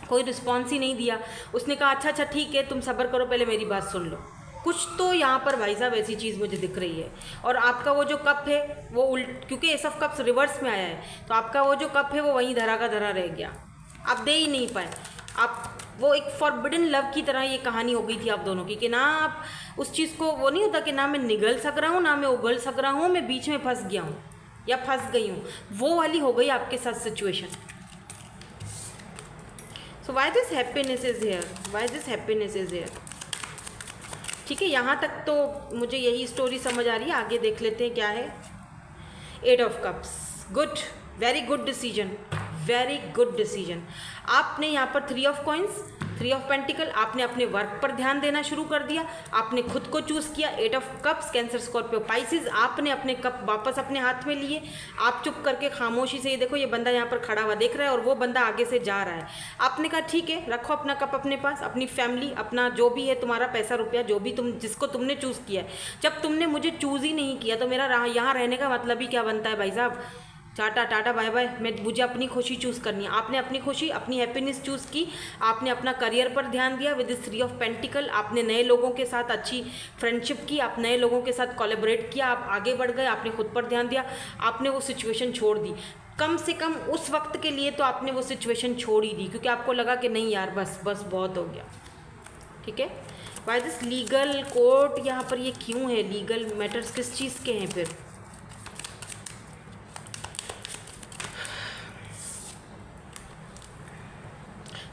Speaker 1: कोई रिस्पॉन्स ही नहीं दिया, उसने कहा अच्छा ठीक है, तुम सब्र करो, पहले मेरी बात सुन लो। कुछ तो यहाँ पर भाई साहब ऐसी चीज़ मुझे दिख रही है। और आपका वो जो कप है वो क्योंकि एस ऑफ कप्स रिवर्स में आया है, तो आपका वो जो कप है वो वहीं धरा का धरा रह गया, आप दे ही नहीं पाए। आप वो एक फॉरबिडन लव की तरह ये कहानी हो गई थी आप दोनों की, कि ना आप उस चीज़ को, वो नहीं होता कि ना मैं निगल सक रहा हूँ ना मैं उगल सक रहा हूँ, मैं बीच में फंस गया हूँ या फंस गई हूँ, वो वाली हो गई आपके साथ situation. So why this happiness is here? Why this happiness is here? ठीक है, यहाँ तक तो मुझे यही स्टोरी समझ आ रही है, आगे देख लेते हैं क्या है। 8 of cups, good, very good decision, very good decision. आपने यहाँ पर 3 ऑफ कॉइन्स, 3 ऑफ पेंटिकल, आपने अपने वर्क पर ध्यान देना शुरू कर दिया, आपने खुद को चूज़ किया। 8 of cups, cancer, Scorpio, Pisces, आपने अपने कप वापस अपने हाथ में लिए, आप चुप करके खामोशी से, ये देखो ये बंदा यहाँ पर खड़ा हुआ देख रहा है और वो बंदा आगे से जा रहा है। आपने कहा ठीक है, रखो अपना कप अपने पास, अपनी फैमिली, अपना जो भी है तुम्हारा पैसा रुपया, जो भी जिसको तुमने चूज़ किया है। जब तुमने मुझे चूज़ ही नहीं किया तो मेरा यहाँ रहने का मतलब ही क्या बनता है भाई साहब? Tata tata bye bye. मुझे अपनी खुशी चूज़ करनी है। आपने अपनी खुशी, अपनी हैप्पीनेस चूज़ की, आपने अपना करियर पर ध्यान दिया विद 3 ऑफ पेंटिकल, आपने नए लोगों के साथ अच्छी फ्रेंडशिप की, आप नए लोगों के साथ कोलैबोरेट किया, आप आगे बढ़ गए, आपने खुद पर ध्यान दिया, आपने वो सिचुएशन छोड़ दी। कम से कम उस वक्त के लिए तो आपने वो सिचुएशन छोड़ ही दी, क्योंकि आपको लगा कि नहीं यार बस बहुत हो गया। ठीक है, वाई दिस लीगल कोर्ट यहाँ पर ये क्यों है? लीगल मैटर्स किस चीज़ के हैं फिर?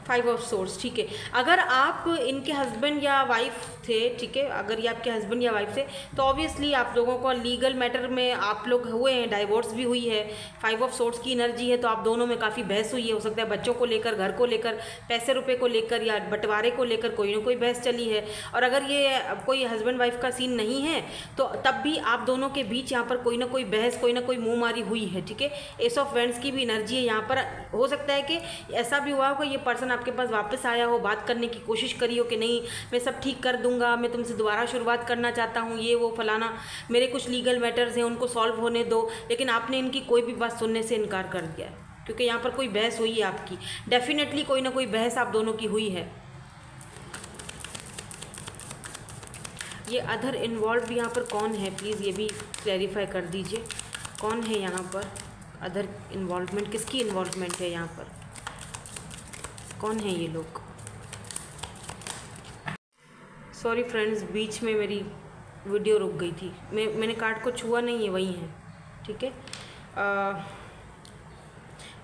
Speaker 1: फाइव ऑफ सोर्स, ठीक है। अगर आप इनके हस्बैंड या वाइफ थे, ठीक है, अगर ये आपके हस्बैंड या वाइफ थे तो ऑब्वियसली आप लोगों को लीगल मैटर में आप लोग हुए हैं, डाइवोर्स भी हुई है। 5 ऑफ सोर्स की एनर्जी है तो आप दोनों में काफ़ी बहस हुई है, हो सकता है बच्चों को लेकर, घर को लेकर, पैसे रुपए को लेकर या बंटवारे को लेकर कोई ना कोई बहस चली है। और अगर ये कोई हस्बैंड वाइफ का सीन नहीं है तो तब भी आप दोनों के बीच यहाँ पर कोई ना कोई बहस, कोई ना कोई मुँह मारी हुई है। ठीक है, एस ऑफ वैंड्स की भी एनर्जी है यहाँ पर। हो सकता है कि ऐसा भी हुआ हो कि ये पर्सन आपके पास वापस आया हो, बात करने की कोशिश करी हो कि नहीं मैं सब ठीक कर दूंगा, मैं तुमसे दोबारा शुरुआत करना चाहता हूँ, ये वो फलाना, मेरे कुछ लीगल मैटर्स हैं उनको सॉल्व होने दो। लेकिन आपने इनकी कोई भी बात सुनने से इनकार कर दिया है, क्योंकि यहाँ पर कोई बहस हुई है आपकी। डेफिनेटली कोई ना कोई बहस आप दोनों की हुई है। ये अदर इन्वॉल्व यहाँ पर कौन है, प्लीज़ ये भी क्लैरिफाई कर दीजिए, कौन है यहाँ पर अदर इन्वॉल्वमेंट? किसकी इन्वॉल्वमेंट है यहाँ पर? कौन है ये लोग? सॉरी फ्रेंड्स, बीच में मेरी वीडियो रुक गई थी, मैंने कार्ड को छुआ नहीं है, वही है। ठीक है,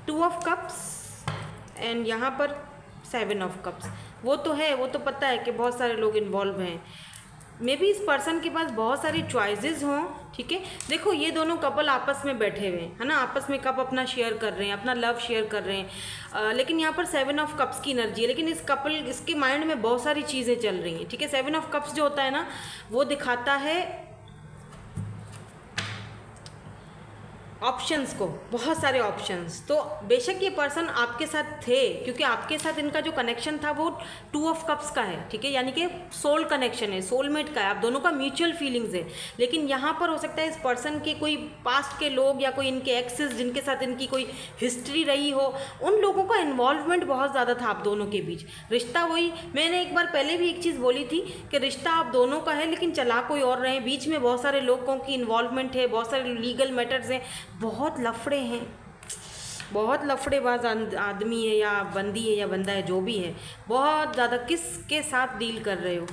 Speaker 1: 2 ऑफ कप्स एंड यहाँ पर 7 ऑफ कप्स। वो तो है, वो तो पता है कि बहुत सारे लोग इन्वॉल्व हैं। मे बी इस पर्सन के पास बहुत सारी चॉइसेस हों। ठीक है, देखो ये दोनों कपल आपस में बैठे हुए हैं, है ना, आपस में कप अपना शेयर कर रहे हैं, अपना लव शेयर कर रहे हैं। लेकिन यहाँ पर 7 ऑफ कप्स की एनर्जी है, लेकिन इसके माइंड में बहुत सारी चीज़ें चल रही हैं। ठीक है, 7 ऑफ कप्स जो होता है ना, वो दिखाता है ऑप्शंस को, बहुत सारे ऑप्शंस। तो बेशक ये पर्सन आपके साथ थे, क्योंकि आपके साथ इनका जो कनेक्शन था वो 2 ऑफ कप्स का है, ठीक है, यानी कि सोल कनेक्शन है, सोलमेट का है, आप दोनों का म्यूचुअल फीलिंग्स है। लेकिन यहाँ पर हो सकता है इस पर्सन के कोई पास्ट के लोग या कोई इनके एक्सेस जिनके साथ इनकी कोई हिस्ट्री रही हो, उन लोगों का इन्वॉल्वमेंट बहुत ज़्यादा था आप दोनों के बीच। रिश्ता वही, मैंने एक बार पहले भी एक चीज़ बोली थी कि रिश्ता आप दोनों का है लेकिन चला कोई और रहे, बीच में बहुत सारे लोगों की इन्वॉल्वमेंट है, बहुत सारे लीगल मैटर्स हैं, बहुत लफड़े हैं, बहुत लफड़ेबाज आदमी है या बंदी है या बंदा है, जो भी है, बहुत ज़्यादा किसके साथ डील कर रहे हो।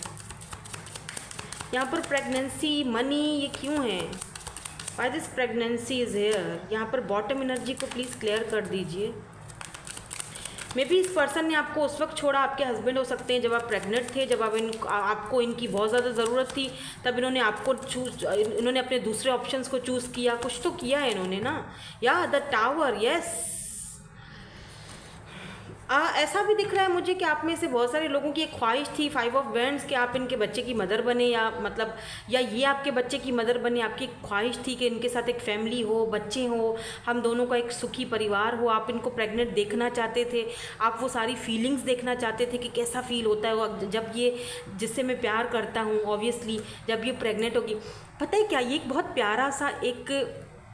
Speaker 1: यहाँ पर प्रेगनेंसी, मनी, ये क्यों है? Why this pregnancy is here? यहाँ पर बॉटम एनर्जी को प्लीज़ क्लियर कर दीजिए। मे बी इस पर्सन ने आपको उस वक्त छोड़ा, आपके हस्बैंड हो सकते हैं जब आप प्रेग्नेंट थे, जब आपको इनकी बहुत ज़्यादा ज़रूरत थी, तब इन्होंने आपको इन्होंने अपने दूसरे ऑप्शंस को चूज़ किया, कुछ तो किया है इन्होंने ना। या द टावर, यस। ऐसा भी दिख रहा है मुझे कि आप में से बहुत सारे लोगों की एक ख्वाहिश थी, 5 ऑफ वैंड्स, कि आप इनके बच्चे की मदर बने, या मतलब या ये आपके बच्चे की मदर बने। आपकी ख्वाहिश थी कि इनके साथ एक फैमिली हो, बच्चे हो, हम दोनों का एक सुखी परिवार हो। आप इनको प्रेग्नेंट देखना चाहते थे, आप वो सारी फीलिंग्स देखना चाहते थे कि कैसा फील होता है जब ये, जिससे मैं प्यार करता हूँ ऑब्वियसली, जब ये प्रेग्नेंट होगी। पता है क्या, ये एक बहुत प्यारा सा एक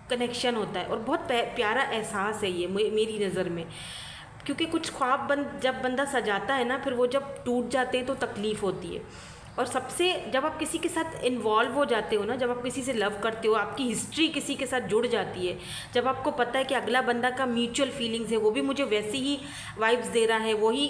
Speaker 1: कनेक्शन होता है और बहुत प्यारा एहसास है ये मेरी नज़र में, क्योंकि कुछ ख्वाब जब बंदा सजाता है ना, फिर वो जब टूट जाते हैं तो तकलीफ़ होती है। और सबसे जब आप किसी के साथ इन्वॉल्व हो जाते हो ना, जब आप किसी से लव करते हो, आपकी हिस्ट्री किसी के साथ जुड़ जाती है, जब आपको पता है कि अगला बंदा का म्यूचुअल फीलिंग्स है, वो भी मुझे वैसी ही वाइब्स दे रहा है, वही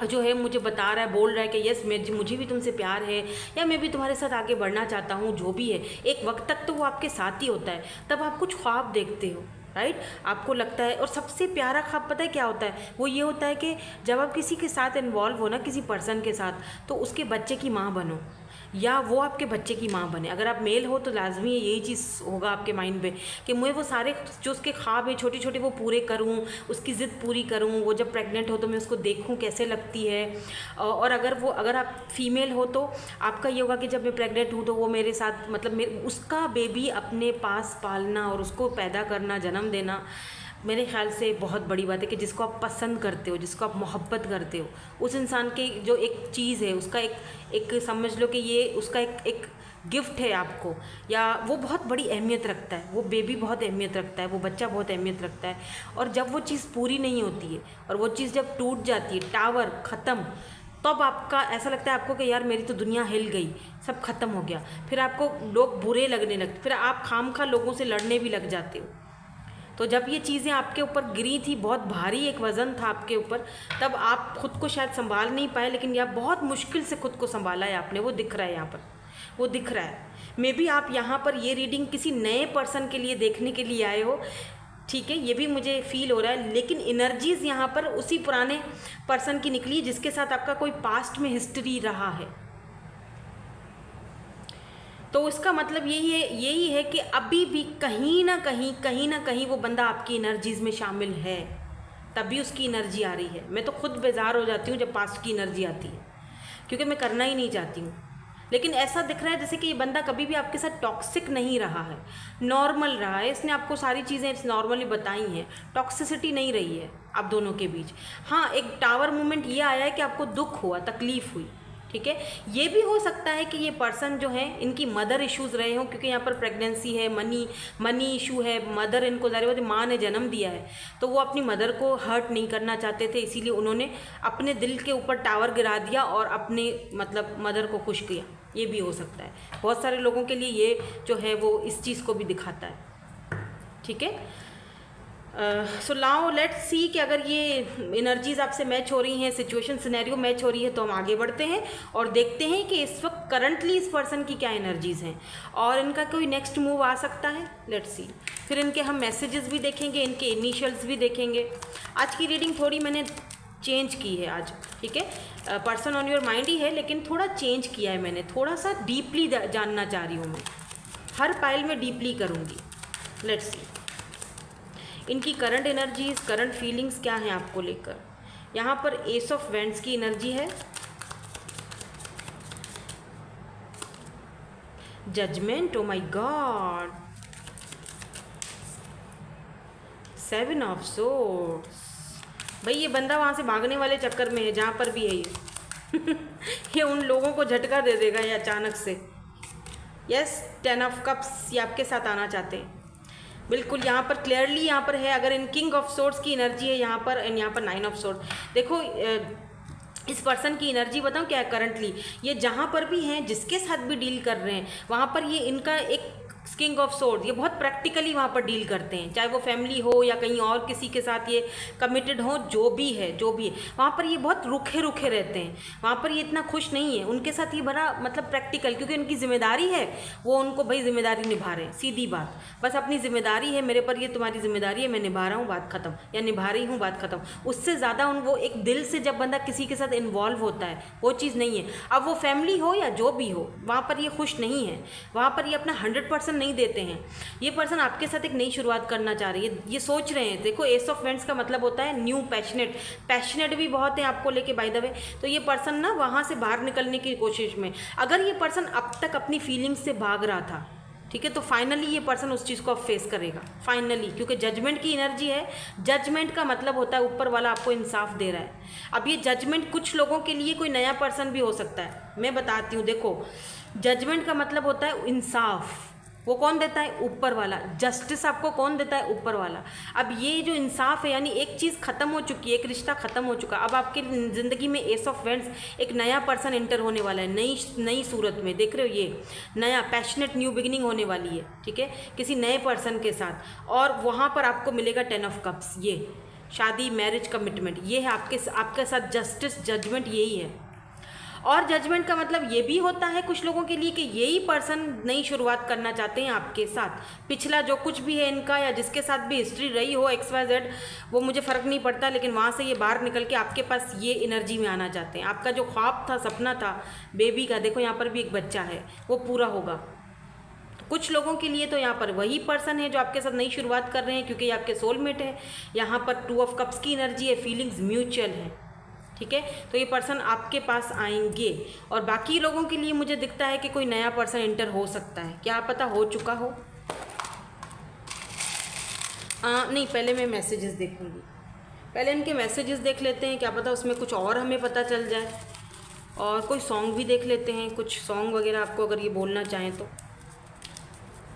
Speaker 1: जो है मुझे बता रहा है, बोल रहा है कि यस मुझे भी तुमसे प्यार है, या मैं भी तुम्हारे साथ आगे बढ़ना चाहता हूँ, जो भी है, एक वक्त तक तो वो आपके साथ ही होता है। तब आप कुछ ख्वाब देखते हो, राइट, आपको लगता है। और सबसे प्यारा ख्वाब पता है क्या होता है? वो ये होता है कि जब आप किसी के साथ इन्वॉल्व हो ना, किसी पर्सन के साथ, तो उसके बच्चे की माँ बनो या वो आपके बच्चे की माँ बने। अगर आप मेल हो तो लाजमी यही चीज़ होगा आपके माइंड में कि मैं वो सारे जो उसके ख्वाब है छोटे छोटे वो पूरे करूँ, उसकी ज़िद पूरी करूँ, वो जब प्रेग्नेंट हो तो मैं उसको देखूँ कैसे लगती है। और अगर आप फीमेल हो तो आपका ये होगा कि जब मैं प्रेग्नेंट हूँ तो वो मेरे साथ, मतलब उसका बेबी अपने पास पालना और उसको पैदा करना, जन्म देना, मेरे ख्याल से बहुत बड़ी बात है कि जिसको आप पसंद करते हो, जिसको आप मोहब्बत करते हो, उस इंसान के जो एक चीज़ है, उसका एक समझ लो कि ये उसका एक गिफ्ट है आपको, या वो बहुत बड़ी अहमियत रखता है, वो बेबी बहुत अहमियत रखता है, वो बच्चा बहुत अहमियत रखता है। और जब वो चीज़ पूरी नहीं होती है और वो चीज़ जब टूट जाती है, टावर ख़त्म, तब आपका ऐसा लगता है आपको कि यार मेरी तो दुनिया हिल गई, सब ख़त्म हो गया। फिर आपको लोग बुरे लगने लगते, फिर आप खामखा लोगों से लड़ने भी लग जाते हो। तो जब ये चीज़ें आपके ऊपर गिरी थी, बहुत भारी एक वज़न था आपके ऊपर, तब आप खुद को शायद संभाल नहीं पाए, लेकिन यह बहुत मुश्किल से खुद को संभाला है आपने। वो दिख रहा है यहाँ पर, वो दिख रहा है। मे बी आप यहाँ पर ये रीडिंग किसी नए पर्सन के लिए देखने के लिए आए हो, ठीक है, ये भी मुझे फील हो रहा है, लेकिन एनर्जीज़ यहाँ पर उसी पुराने पर्सन की निकली जिसके साथ आपका कोई पास्ट में हिस्ट्री रहा है। तो इसका मतलब यही है कि अभी भी कहीं ना कहीं वो बंदा आपकी एनर्जीज़ में शामिल है, तभी उसकी एनर्जी आ रही है। मैं तो खुद बेजार हो जाती हूँ जब पास्ट की एनर्जी आती है, क्योंकि मैं करना ही नहीं चाहती हूँ। लेकिन ऐसा दिख रहा है जैसे कि ये बंदा कभी भी आपके साथ टॉक्सिक नहीं रहा है, नॉर्मल रहा है। इसने आपको सारी चीज़ें नॉर्मली बताई हैं, टॉक्सिसिटी नहीं रही है आप दोनों के बीच। हाँ, एक टावर मोमेंट ये आया है कि आपको दुख हुआ, तकलीफ़ हुई, ठीक है। ये भी हो सकता है कि ये पर्सन जो है इनकी मदर इश्यूज़ रहे हों, क्योंकि यहाँ पर प्रेगनेंसी है, मनी इशू है, मदर इनको ज़ाहिर बात है माँ ने जन्म दिया है, तो वो अपनी मदर को हर्ट नहीं करना चाहते थे, इसीलिए उन्होंने अपने दिल के ऊपर टावर गिरा दिया और अपने मतलब मदर को खुश किया। ये भी हो सकता है, बहुत सारे लोगों के लिए ये जो है वो इस चीज़ को भी दिखाता है, ठीक है। सो नाउ लेट्स सी कि अगर ये एनर्जीज़ आपसे मैच हो रही हैं, सिचुएशन सिनेरियो मैच हो रही है, तो हम आगे बढ़ते हैं और देखते हैं कि इस वक्त करंटली इस पर्सन की क्या एनर्जीज़ हैं और इनका कोई नेक्स्ट मूव आ सकता है। लेट्स सी, फिर इनके हम मैसेजेस भी देखेंगे, इनके इनिशियल्स भी देखेंगे। आज की रीडिंग थोड़ी मैंने चेंज की है आज, ठीक है। पर्सन ऑन योर माइंड ही है, लेकिन थोड़ा चेंज किया है मैंने, थोड़ा सा डीपली जानना चाह रही हूँ मैं, हर पाइल में डीपली करूँगी। लेट्स सी इनकी करंट एनर्जीज, करंट फीलिंग्स क्या हैं आपको लेकर। यहाँ पर एस ऑफ वैंड्स की एनर्जी है, judgement, oh my god, 7 of swords. भाई ये बंदा वहाँ से भागने वाले चक्कर में है जहाँ पर भी है ये ये उन लोगों को झटका दे देगा ये अचानक से। यस 10 ऑफ कप्स ये आपके साथ आना चाहते हैं बिल्कुल। यहाँ पर क्लियरली यहाँ पर है, अगर इन किंग ऑफ सोर्ड्स की एनर्जी है यहाँ पर, एंड यहाँ पर 9 ऑफ सोर्ड। देखो इस पर्सन की एनर्जी बताऊँ क्या है करंटली, ये जहाँ पर भी हैं जिसके साथ भी डील कर रहे हैं वहाँ पर ये इनका एक किंग ऑफ सोर्ड, ये बहुत प्रैक्टिकली वहाँ पर डील करते हैं, चाहे वो फैमिली हो या कहीं और किसी के साथ ये कमिटेड हो, जो भी है वहाँ पर ये बहुत रुखे रुखे रहते हैं, वहाँ पर ये इतना खुश नहीं है। उनके साथ ये बड़ा मतलब प्रैक्टिकल, क्योंकि उनकी जिम्मेदारी है, वो उनको भाई जिम्मेदारी निभा रहे हैं, सीधी बात, बस अपनी जिम्मेदारी है मेरे पर, ये तुम्हारी जिम्मेदारी है, मैं निभा रहा हूँ, बात खत्म, या निभा रही हूँ, बात खत्म। उससे ज़्यादा वो एक दिल से जब बंदा किसी के साथ इन्वॉल्व होता है वो चीज़ नहीं है। अब वो फैमिली हो या जो भी हो, वहाँ पर ये खुश नहीं है, वहाँ पर ये अपना 100% नहीं देते हैं। ये पर्सन आपके साथ एक नई शुरुआत करना चाह रही है, ये सोच रहे हैं। देखो एस ऑफ वेंट्स का मतलब होता है न्यू, पैशनेट भी बहुत है आपको लेके बाय द वे। तो ये पर्सन ना वहाँ से बाहर निकलने की कोशिश में, अगर ये पर्सन अब तक अपनी फीलिंग्स से भाग रहा था, ठीक है, तो फाइनली ये पर्सन उस चीज़ को अब फेस करेगा फाइनली, क्योंकि जजमेंट की एनर्जी है। जजमेंट का मतलब होता है ऊपर वाला आपको इंसाफ दे रहा है। अब ये जजमेंट कुछ लोगों के लिए कोई नया पर्सन भी हो सकता है, मैं बताती हूँ। देखो जजमेंट का मतलब होता है इंसाफ, वो कौन देता है? ऊपर वाला। जस्टिस आपको कौन देता है? ऊपर वाला। अब ये जो इंसाफ है, यानी एक चीज़ ख़त्म हो चुकी है, एक रिश्ता ख़त्म हो चुका, अब आपकी ज़िंदगी में एस ऑफ वेंट्स एक नया पर्सन एंटर होने वाला है, नई सूरत में, देख रहे हो, ये नया पैशनेट न्यू बिगिनिंग होने वाली है, ठीक है, किसी नए पर्सन के साथ। और वहाँ पर आपको मिलेगा 10 ऑफ कप्स, ये शादी, मैरिज, कमिटमेंट, ये है आपके साथ जस्टिस, जजमेंट, यही है। और जजमेंट का मतलब ये भी होता है कुछ लोगों के लिए कि यही पर्सन नई शुरुआत करना चाहते हैं आपके साथ। पिछला जो कुछ भी है इनका, या जिसके साथ भी हिस्ट्री रही हो XYZ, वो मुझे फ़र्क नहीं पड़ता, लेकिन वहाँ से ये बाहर निकल के आपके पास ये एनर्जी में आना चाहते हैं। आपका जो ख्वाब था, सपना था बेबी का, देखो यहाँ पर भी एक बच्चा है, वो पूरा होगा। कुछ लोगों के लिए तो यहाँ पर वही पर्सन है जो आपके साथ नई शुरुआत कर रहे हैं, क्योंकि ये आपके सोलमेट है। यहाँ पर 2 ऑफ कप्स की एनर्जी है, फीलिंग्स म्यूचुअल है, ठीक है। तो ये पर्सन आपके पास आएंगे। और बाकी लोगों के लिए मुझे दिखता है कि कोई नया पर्सन एंटर हो सकता है, क्या पता हो चुका हो। नहीं, पहले मैं मैसेजेस देखूंगी, पहले इनके मैसेजेस देख लेते हैं, क्या पता उसमें कुछ और हमें पता चल जाए। और कोई सॉन्ग भी देख लेते हैं, कुछ सॉन्ग वगैरह आपको अगर ये बोलना चाहें तो।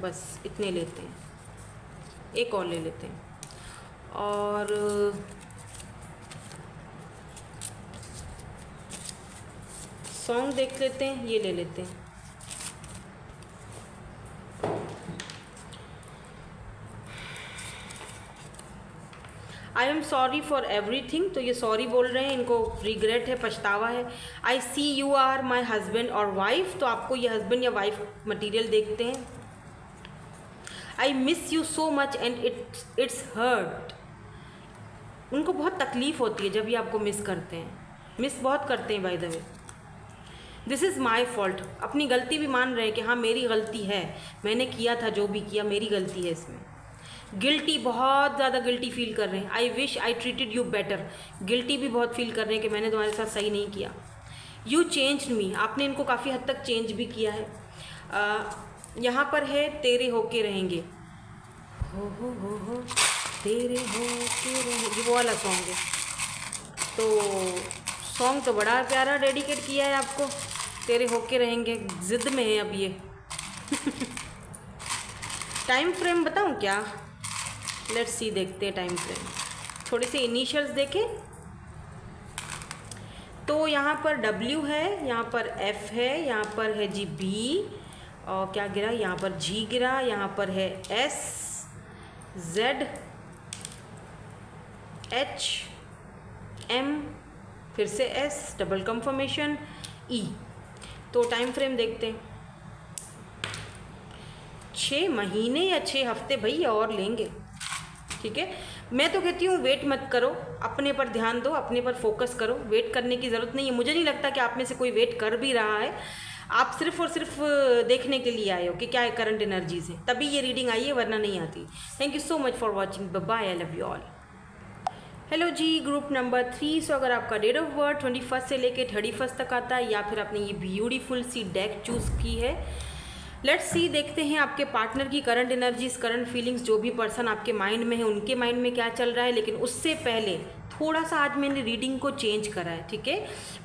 Speaker 1: बस इतने लेते हैं, एक और ले लेते हैं। और सॉन्ग देख लेते हैं, ये ले लेते हैं। I am sorry for everything, तो ये सॉरी बोल रहे हैं, इनको रिग्रेट है, पछतावा है। I see you are my husband और वाइफ, तो आपको ये हस्बैंड या वाइफ मटीरियल देखते हैं। I miss you so much and it's hurt, उनको बहुत तकलीफ़ होती है जब ये आपको मिस करते हैं, मिस बहुत करते हैं by the way. This is my fault, अपनी गलती भी मान रहे हैं कि हाँ मेरी गलती है, मैंने किया था जो भी किया, मेरी गलती है इसमें। गिल्टी, बहुत ज़्यादा गिल्टी फील कर रहे हैं। I wish I treated you better, guilty भी बहुत फील कर रहे हैं कि मैंने तुम्हारे साथ सही नहीं किया। यू चेंज्ड मी, आपने इनको काफ़ी हद तक चेंज भी किया है। यहाँ पर है तेरे होके रहेंगे, हो तेरे होके रहेंगे, वो वाला सॉन्ग है। तो सॉन्ग तो बड़ा प्यारा डेडिकेट किया है आपको, तेरे होके रहेंगे, ज़िद में है अब ये। टाइम फ्रेम बताऊँ क्या? लेट्स सी, देखते हैं टाइम फ्रेम। थोड़े से इनिशियल्स देखें तो यहाँ पर W है, यहाँ पर F है, यहाँ पर है जी B, और क्या गिरा, यहाँ पर G गिरा, यहाँ पर है S, Z, H, M, फिर से S, डबल कंफर्मेशन E। तो टाइम फ्रेम देखते हैं, 6 महीने या 6 हफ्ते भैया और लेंगे, ठीक है। मैं तो कहती हूँ वेट मत करो, अपने पर ध्यान दो, अपने पर फोकस करो, वेट करने की ज़रूरत नहीं है। मुझे नहीं लगता कि आप में से कोई वेट कर भी रहा है, आप सिर्फ और सिर्फ देखने के लिए आए हो कि क्या है करंट एनर्जीज है, तभी ये रीडिंग आई है, वरना नहीं आती। Thank you so much for watching, bye, I love you all. Hello ji, group number 3। So अगर आपका डेट ऑफ बर्थ 21 से लेके 31 तक आता है, या फिर आपने ये ब्यूटीफुल सी डेक चूज़ की है, लेट्स सी, देखते हैं आपके पार्टनर की करंट एनर्जीज, करंट फीलिंग्स, जो भी पर्सन आपके माइंड में है उनके माइंड में क्या चल रहा है। लेकिन उससे पहले थोड़ा सा आज मैंने रीडिंग को चेंज करा है, ठीक है।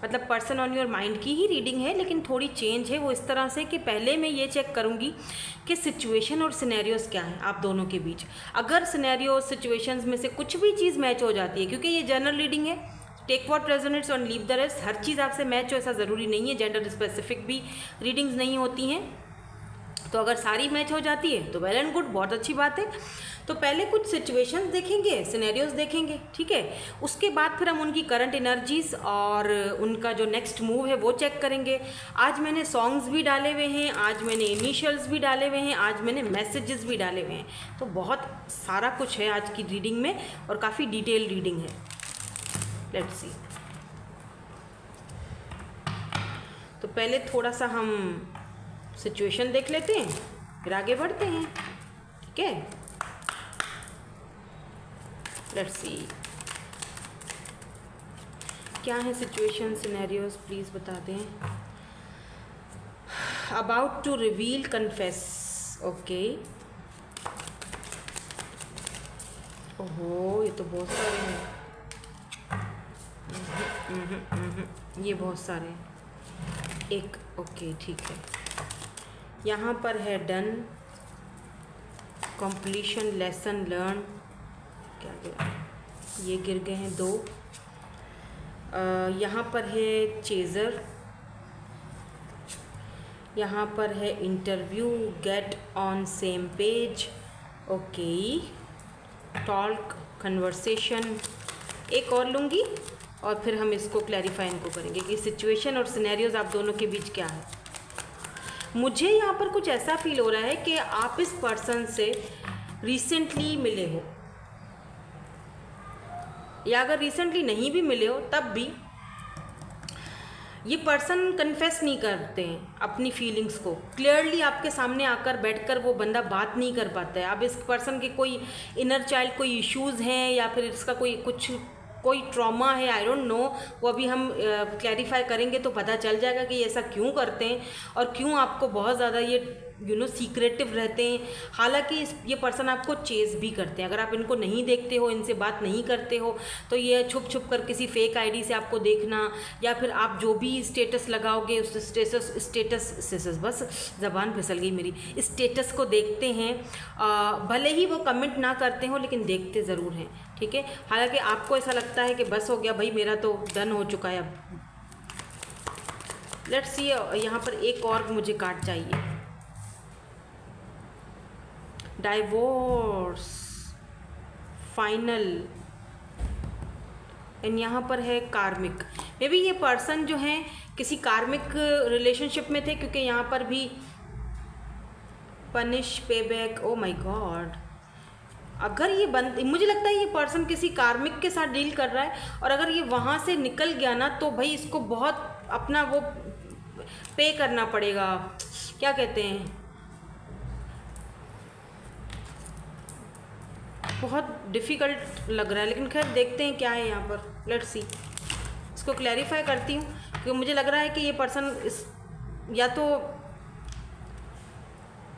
Speaker 1: मतलब पर्सन ऑन योर माइंड की ही रीडिंग है, लेकिन थोड़ी चेंज है वो इस तरह से कि पहले मैं ये चेक करूँगी कि सिचुएशन और सिनेरियोज़ क्या है आप दोनों के बीच। अगर सिनेरियो सिचुएशंस में से कुछ भी चीज़ मैच हो जाती है, क्योंकि ये जनरल रीडिंग है, टेक व्हाट रेजोनेट्स और लीव द रेस्ट, हर चीज़ आपसे मैच हो ऐसा ज़रूरी नहीं है, जेंडर स्पेसिफिक भी रीडिंग्स नहीं होती हैं। तो अगर सारी मैच हो जाती है तो वेल एंड गुड, बहुत अच्छी बात है। तो पहले कुछ सिचुएशंस देखेंगे, सिनेरियोज देखेंगे, ठीक है। उसके बाद फिर हम उनकी करंट एनर्जीज और उनका जो नेक्स्ट मूव है वो चेक करेंगे। आज मैंने सॉन्ग्स भी डाले हुए हैं, आज मैंने इनिशियल्स भी डाले हुए हैं, आज मैंने मैसेजेस भी डाले हुए हैं। तो बहुत सारा कुछ है आज की रीडिंग में और काफ़ी डिटेल रीडिंग है। Let's see. तो पहले थोड़ा सा हम सिचुएशन देख लेते हैं, फिर आगे बढ़ते हैं, ठीक है। लेट्स सी क्या है सिचुएशन, सिनेरियोज, प्लीज़ बता दें। About to reveal, confess, okay. ओहो, ये तो बहुत सारे हैं। ये बहुत सारे हैं। एक, ओके, ठीक है। यहाँ पर है डन, कंप्लीशन, लेसन लर्न, क्या गया, ये गिर गए हैं 2। यहाँ पर है चेज़र, यहाँ पर है interview, get on same page, okay, talk, conversation. एक और लूँगी और फिर हम इसको क्लैरिफाई इनको करेंगे कि सिचुएशन और सिनेरियोज आप दोनों के बीच क्या है। मुझे यहाँ पर कुछ ऐसा फील हो रहा है कि आप इस पर्सन से रिसेंटली मिले हो, या अगर रिसेंटली नहीं भी मिले हो तब भी ये पर्सन कन्फेस नहीं करते हैं अपनी फीलिंग्स को क्लियरली। आपके सामने आकर बैठकर वो बंदा बात नहीं कर पाता है। अब इस पर्सन के कोई इनर चाइल्ड, कोई इश्यूज़ हैं या फिर इसका कोई ट्रॉमा है, आई डोंट नो, वो अभी हम क्लैरिफाई करेंगे तो पता चल जाएगा कि ये ऐसा क्यों करते हैं और क्यों आपको बहुत ज़्यादा ये सीक्रेटिव रहते हैं। हालांकि ये पर्सन आपको चेज़ भी करते हैं। अगर आप इनको नहीं देखते हो, इनसे बात नहीं करते हो, तो ये छुप छुप कर किसी फेक आईडी से आपको देखना, या फिर आप जो भी स्टेटस लगाओगे उस स्टेटस बस ज़बान फिसल गई मेरी, स्टेटस को देखते हैं। भले ही वो कमेंट ना करते हो लेकिन देखते ज़रूर हैं, ठीक है। हालांकि आपको ऐसा लगता है कि बस हो गया भाई, मेरा तो डन हो चुका है अब। लेट्स सी, यहाँ पर एक और मुझे कार्ड चाहिए, डाइवोर्स, फाइनल, एंड यहाँ पर है कार्मिक। मे बी ये पर्सन जो है किसी कार्मिक रिलेशनशिप में थे, क्योंकि यहाँ पर भी पनिश, पे बैक, ओ माय गॉड। अगर ये मुझे लगता है ये पर्सन किसी कार्मिक के साथ डील कर रहा है, और अगर ये वहाँ से निकल गया ना तो भाई इसको बहुत अपना वो पे करना पड़ेगा, क्या कहते हैं, बहुत डिफ़िकल्ट लग रहा है। लेकिन खैर देखते हैं क्या है यहाँ पर। लेट्स सी, इसको क्लैरिफाई करती हूँ क्योंकि मुझे लग रहा है कि ये पर्सन या तो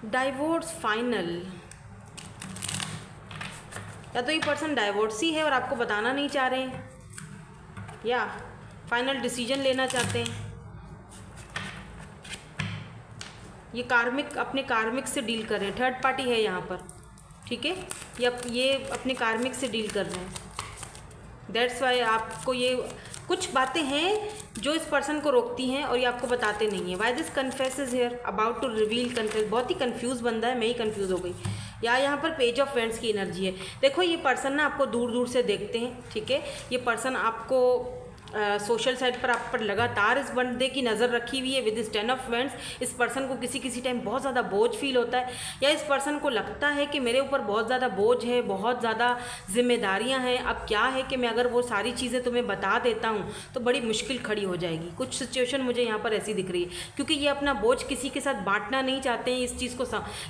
Speaker 1: डाइवोर्स, फाइनल, या तो ये पर्सन डाइवोर्सी है और आपको बताना नहीं चाह रहे हैं, या फाइनल डिसीजन लेना चाहते हैं। ये कार्मिक, अपने कार्मिक से डील कर रहे हैं, थर्ड पार्टी है यहाँ पर, ठीक है। ये अपने कार्मिक से डील कर रहे हैं। दैट्स वाई आपको ये कुछ बातें हैं जो इस पर्सन को रोकती हैं और ये आपको बताते नहीं हैं। Why this confess is here, about to reveal, confess. बहुत ही कंफ्यूज बंदा है, मैं ही कंफ्यूज हो गई। या यहाँ पर पेज ऑफ फ्रेंड्स की एनर्जी है। देखो ये पर्सन ना आपको दूर दूर से देखते हैं, ठीक है। ये पर्सन आपको सोशल साइट पर आप पर लगातार इस बंदे की नज़र रखी हुई है विद इस 10 ऑफ फ्रेंड्स। इस पर्सन को किसी टाइम बहुत ज़्यादा बोझ फील होता है, या इस पर्सन को लगता है कि मेरे ऊपर बहुत ज़्यादा बोझ है, बहुत ज़्यादा जिम्मेदारियां हैं। अब क्या है कि मैं अगर वो सारी चीज़ें तुम्हें बता देता हूँ तो बड़ी मुश्किल खड़ी हो जाएगी। कुछ सिचुएशन मुझे यहाँ पर ऐसी दिख रही है, क्योंकि ये अपना बोझ किसी के साथ बांटना नहीं चाहते हैं। इस चीज़ को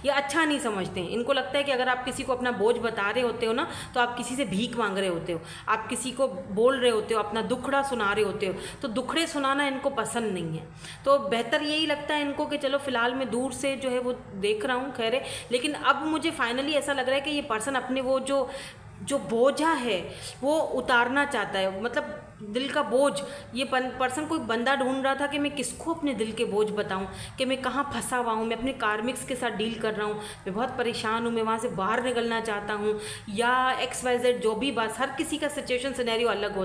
Speaker 1: ये अच्छा नहीं समझते हैं। इनको लगता है कि अगर आप किसी को अपना बोझ बता रहे होते हो ना, तो आप किसी से भीख मांग रहे होते हो, आप किसी को बोल रहे होते हो, अपना दुखड़ा सुना रहे होते हो, तो दुखड़े सुनाना इनको पसंद नहीं है। तो बेहतर यही लगता है इनको कि चलो फिलहाल मैं दूर से जो है वो देख रहा हूँ, खैर है। लेकिन अब मुझे फाइनली ऐसा लग रहा है कि ये पर्सन अपने वो जो बोझा है वो उतारना चाहता है, मतलब दिल का बोझ। ये पर्सन कोई बंदा ढूंढ रहा था कि मैं किसको अपने दिल के बोझ बताऊं, कि मैं कहाँ फंसा हुआ हूँ, मैं अपने कार्मिक्स के साथ डील कर रहा हूँ, मैं बहुत परेशान हूँ, मैं वहाँ से बाहर निकलना चाहता हूँ, या XYZ जो भी बात। हर किसी का सिचुएशन सिनेरियो अलग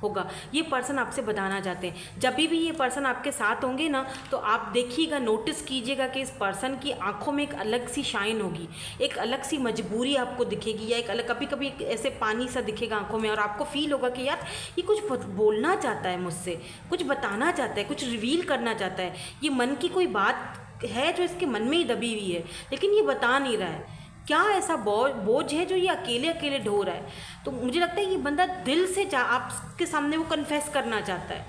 Speaker 1: होगा। ये पर्सन आपसे बताना चाहते हैं। जब भी ये पर्सन आपके साथ होंगे ना, तो आप देखिएगा, नोटिस कीजिएगा कि इस पर्सन की आंखों में एक अलग सी शाइन होगी, एक अलग सी मजबूरी आपको दिखेगी, या एक अलग कभी कभी ऐसे पानी सा दिखेगा आंखों में, और आपको फील होगा कि यार ये कुछ बोलना चाहता है मुझसे, कुछ बताना चाहता है, कुछ रिवील करना चाहता है। ये मन की कोई बात है जो इसके मन में ही दबी हुई है, लेकिन ये बता नहीं रहा है। क्या ऐसा बोझ है जो ये अकेले अकेले ढो रहा है? तो मुझे लगता है ये बंदा दिल से आपके सामने वो कन्फेस करना चाहता है,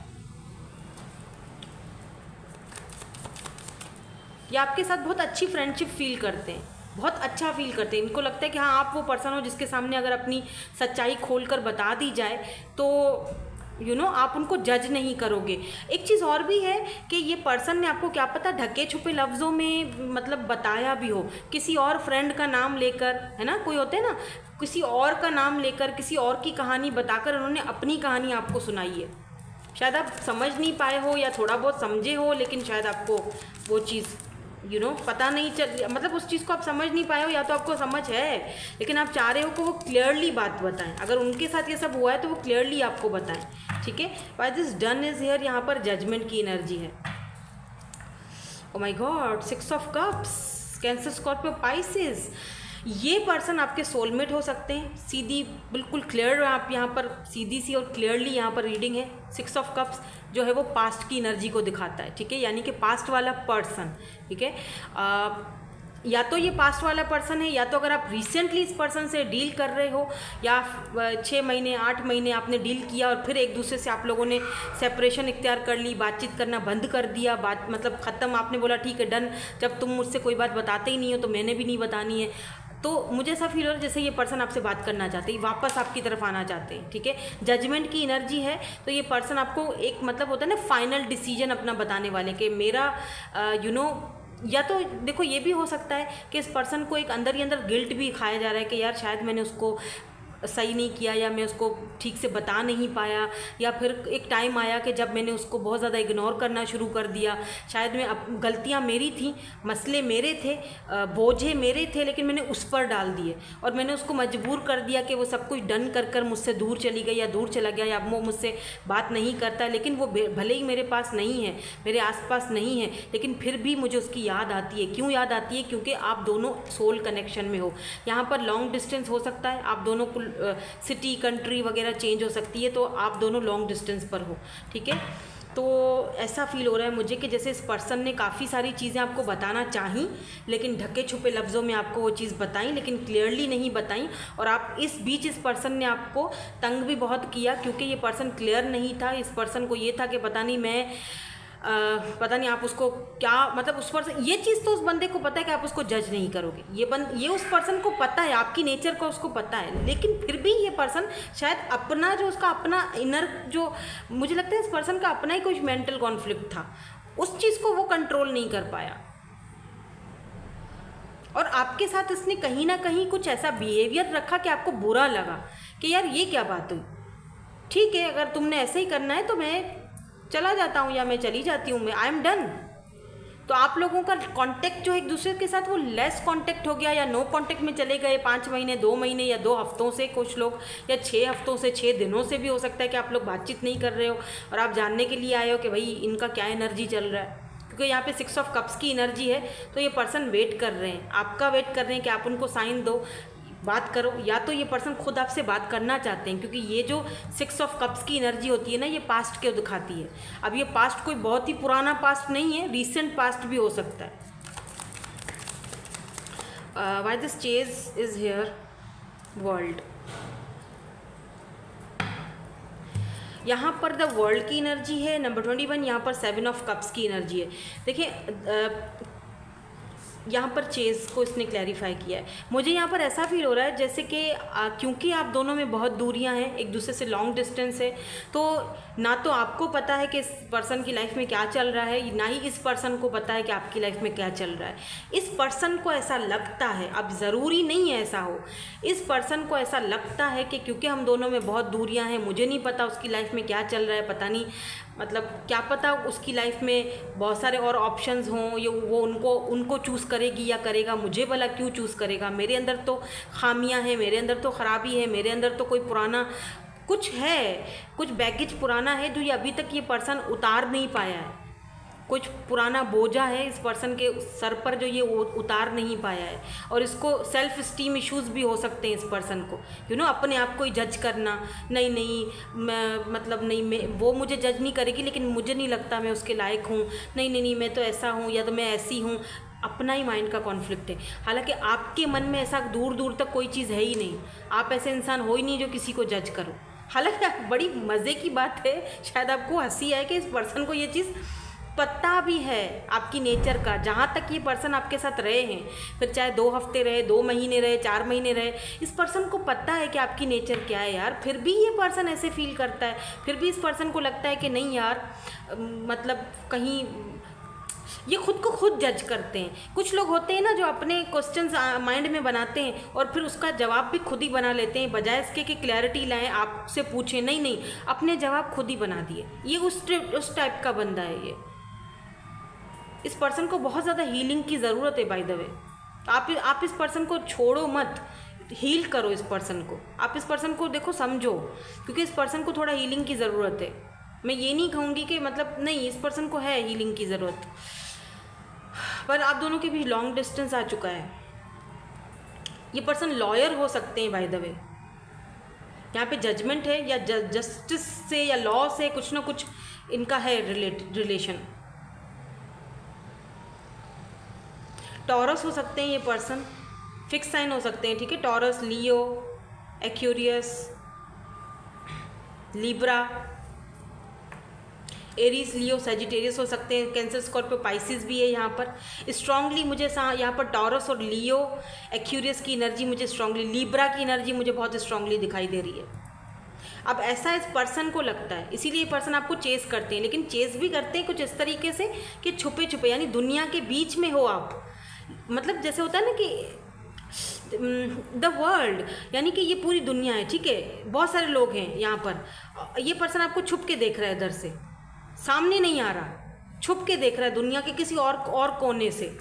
Speaker 1: या आपके साथ बहुत अच्छी फ्रेंडशिप फील करते हैं, बहुत अच्छा फील करते हैं। इनको लगता है कि हाँ आप वो पर्सन हो जिसके सामने अगर अपनी सच्चाई खोलकर बता दी जाए तो आप उनको जज नहीं करोगे। एक चीज़ और भी है कि ये पर्सन ने आपको क्या पता ढके छुपे लफ्ज़ों में मतलब बताया भी हो, किसी और फ्रेंड का नाम लेकर, है ना, कोई होते हैं ना, किसी और का नाम लेकर, किसी और की कहानी बताकर उन्होंने अपनी कहानी आपको सुनाई है। शायद आप समझ नहीं पाए हो या थोड़ा बहुत समझे हो, लेकिन शायद आपको वो चीज़ पता नहीं चल, मतलब उस चीज़ को आप समझ नहीं पाए हो, या तो आपको समझ है लेकिन आप चाह रहे हो कि वो क्लियरली बात बताएं। अगर उनके साथ ये सब हुआ है तो वो क्लियरली आपको बताएं, ठीक है। Why this done is here, यहाँ पर जजमेंट की एनर्जी है। ओ my God, 6 of cups, cancer, Scorpio, Pisces. ये पर्सन आपके सोलमेट हो सकते हैं। सीधी बिल्कुल क्लियर, आप यहाँ पर सीधी सी और क्लियरली यहाँ पर रीडिंग है। 6 ऑफ कप्स जो है वो पास्ट की एनर्जी को दिखाता है, ठीक है, यानी कि पास्ट वाला पर्सन, ठीक है। या तो ये पास्ट वाला पर्सन है, या तो अगर आप रिसेंटली इस पर्सन से डील कर रहे हो, या 6 महीने 8 महीने आपने डील किया और फिर एक दूसरे से आप लोगों ने सेपरेशन इख्तियार कर ली, बातचीत करना बंद कर दिया, बात मतलब ख़त्म, आपने बोला ठीक है डन, जब तुम मुझसे कोई बात बताते ही नहीं हो तो मैंने भी नहीं बतानी है। तो मुझे ऐसा फील हो रहा है जैसे ये पर्सन आपसे बात करना चाहते हैं, वापस आपकी तरफ आना चाहते हैं, ठीक है। जजमेंट की एनर्जी है, तो ये पर्सन आपको एक मतलब होता है ना फाइनल डिसीजन अपना बताने वाले कि मेरा या तो देखो ये भी हो सकता है कि इस पर्सन को एक अंदर ही अंदर गिल्ट भी खाया जा रहा है कि यार शायद मैंने उसको सही नहीं किया, या मैं उसको ठीक से बता नहीं पाया, या फिर एक टाइम आया कि जब मैंने उसको बहुत ज़्यादा इग्नोर करना शुरू कर दिया। शायद मैं गलतियाँ मेरी थी, मसले मेरे थे, बोझे मेरे थे, लेकिन मैंने उस पर डाल दिए और मैंने उसको मजबूर कर दिया कि वो सब कुछ डन कर कर मुझसे दूर चली गई, या दूर चला गया, या वो मुझसे बात नहीं करता। लेकिन वो भले ही मेरे पास नहीं है, मेरे आसपास नहीं है, लेकिन फिर भी मुझे उसकी याद आती है। क्यों याद आती है? क्योंकि आप दोनों सोल कनेक्शन में हो। यहाँ पर लॉन्ग डिस्टेंस हो सकता है, आप दोनों को सिटी कंट्री वगैरह चेंज हो सकती है, तो आप दोनों लॉन्ग डिस्टेंस पर हो, ठीक है। तो ऐसा फील हो रहा है मुझे कि जैसे इस पर्सन ने काफ़ी सारी चीज़ें आपको बताना चाहीं, लेकिन ढके छुपे लफ्ज़ों में आपको वो चीज़ बताई, लेकिन क्लियरली नहीं बताई। और आप इस बीच इस पर्सन ने आपको तंग भी बहुत किया, क्योंकि ये पर्सन क्लियर नहीं था। इस पर्सन को ये था कि पता नहीं मैं पता नहीं आप उसको क्या, मतलब उस पर्सन, ये चीज़ तो उस बंदे को पता है कि आप उसको जज नहीं करोगे। ये उस पर्सन को पता है, आपकी नेचर को उसको पता है, लेकिन फिर भी ये पर्सन शायद अपना जो उसका अपना इनर, जो मुझे लगता है इस पर्सन का अपना ही कुछ मेंटल कॉन्फ्लिक्ट था, उस चीज़ को वो कंट्रोल नहीं कर पाया। और आपके साथ इसने कहीं ना कहीं कुछ ऐसा बिहेवियर रखा कि आपको बुरा लगा कि यार ये क्या बात हुई। ठीक है, अगर तुमने ऐसे ही करना है तो मैं चला जाता हूँ, या मैं चली जाती हूँ, मैं आई एम डन। तो आप लोगों का कांटेक्ट जो एक दूसरे के साथ वो लेस कांटेक्ट हो गया, या नो कांटेक्ट में चले गए 5 महीने, 2 महीने, या 2 हफ्तों से कुछ लोग, या 6 हफ्तों से, 6 दिनों से भी हो सकता है कि आप लोग बातचीत नहीं कर रहे हो और आप जानने के लिए आए हो कि भाई इनका क्या एनर्जी चल रहा है। क्योंकि यहाँ पे 6 ऑफ कप्स की एनर्जी है, तो ये पर्सन वेट कर रहे हैं, आपका वेट कर रहे हैं कि आप उनको साइन दो, बात करो। या तो ये पर्सन खुद आपसे बात करना चाहते हैं, क्योंकि ये जो 6 ऑफ कप्स की एनर्जी होती है ना, ये पास्ट को दिखाती है। अब ये पास्ट कोई बहुत ही पुराना पास्ट नहीं है, रीसेंट पास्ट भी हो सकता है। Why this chase is here, world. यहाँ पर द वर्ल्ड की एनर्जी है, नंबर 21। यहाँ पर 7 ऑफ कप्स की एनर्जी है। देखिए यहाँ पर चेज़ को इसने क्लैरिफाई किया है। मुझे यहाँ पर ऐसा फील हो रहा है जैसे कि क्योंकि आप दोनों में बहुत दूरियाँ हैं, एक दूसरे से लॉन्ग डिस्टेंस है, तो ना तो आपको पता है कि इस पर्सन की लाइफ में क्या चल रहा है, ना ही इस पर्सन को पता है कि आपकी लाइफ में क्या चल रहा है। इस पर्सन को ऐसा लगता है, अब ज़रूरी नहीं है ऐसा हो, इस पर्सन को ऐसा लगता है कि क्योंकि हम दोनों में बहुत दूरियाँ हैं, मुझे नहीं पता उसकी लाइफ में क्या चल रहा है, पता नहीं मतलब क्या पता उसकी लाइफ में बहुत सारे और ऑप्शंस हों, ये वो उनको चूज़ करेगी या करेगा, मुझे भला क्यों चूज़ करेगा, मेरे अंदर तो खामियां हैं, मेरे अंदर तो ख़राबी है, मेरे अंदर तो कोई पुराना कुछ है, कुछ बैगेज पुराना है जो ये अभी तक ये पर्सन उतार नहीं पाया है, कुछ पुराना बोझा है इस पर्सन के सर पर जो ये उतार नहीं पाया है। और इसको सेल्फ स्टीम इश्यूज़ भी हो सकते हैं इस पर्सन को, अपने आप को ही जज करना, नहीं मैं मतलब नहीं मैं वो मुझे जज नहीं करेगी लेकिन मुझे नहीं लगता मैं उसके लायक हूँ, नहीं मैं तो ऐसा हूँ या तो मैं ऐसी हूँ। अपना ही माइंड का कॉन्फ्लिक्ट है। हालांकि आपके मन में ऐसा दूर दूर तक कोई चीज़ है ही नहीं, आप ऐसे इंसान हो ही नहीं जो किसी को जज करो। हालांकि बड़ी मज़े की बात है, शायद आपको हंसी आए कि इस पर्सन को ये चीज़ पता भी है आपकी नेचर का। जहाँ तक ये पर्सन आपके साथ रहे हैं, फिर चाहे 2 हफ्ते रहे, 2 महीने रहे, 4 महीने रहे, इस पर्सन को पता है कि आपकी नेचर क्या है यार। फिर भी ये पर्सन ऐसे फील करता है, फिर भी इस पर्सन को लगता है कि नहीं यार, मतलब कहीं ये खुद को खुद जज करते हैं। कुछ लोग होते हैं ना जो अपने क्वेश्चंस माइंड में बनाते हैं और फिर उसका जवाब भी खुद ही बना लेते हैं, बजाय इसके कि क्लैरिटी लाएं, आपसे पूछें। नहीं, अपने जवाब खुद ही बना दिए। ये उस टाइप का बंदा है ये। इस पर्सन को बहुत ज़्यादा हीलिंग की ज़रूरत है बाय द वे। आप इस पर्सन को छोड़ो मत, हील करो इस पर्सन को। आप इस पर्सन को देखो, समझो, क्योंकि इस पर्सन को थोड़ा हीलिंग की ज़रूरत है। मैं ये नहीं कहूँगी कि मतलब नहीं, इस पर्सन को है हीलिंग की ज़रूरत, पर आप दोनों के बीच लॉन्ग डिस्टेंस आ चुका है। ये पर्सन लॉयर हो सकते हैं बाय द वे। यहाँ पे जजमेंट है या जस्टिस से या लॉ से कुछ ना कुछ इनका है रिलेशन। टॉरस हो सकते हैं ये पर्सन, फिक्स साइन हो सकते हैं, ठीक है। टॉरस, लियो, एक्वेरियस, लिब्रा, एरीज, लियो, सजिटेरियस हो सकते हैं। कैंसर, स्कॉर्पियो, पाइसिस भी है यहाँ पर। स्ट्रांगली मुझे यहाँ पर टॉरस और लियो, एक्वेरियस की एनर्जी मुझे स्ट्रांगली, लिब्रा की एनर्जी मुझे बहुत स्ट्रांगली दिखाई दे रही है। अब ऐसा इस पर्सन को लगता है, इसीलिए ये पर्सन आपको चेस करते हैं, लेकिन चेस भी करते हैं कुछ इस तरीके से कि छुपे छुपे, यानी दुनिया के बीच में हो आप। मतलब जैसे होता है ना कि द वर्ल्ड, यानी कि ये पूरी दुनिया है, ठीक है, बहुत सारे लोग हैं यहाँ पर। ये पर्सन आपको छुप के देख रहा है, इधर से सामने नहीं आ रहा, छुप के देख रहा है दुनिया के किसी और कोने से।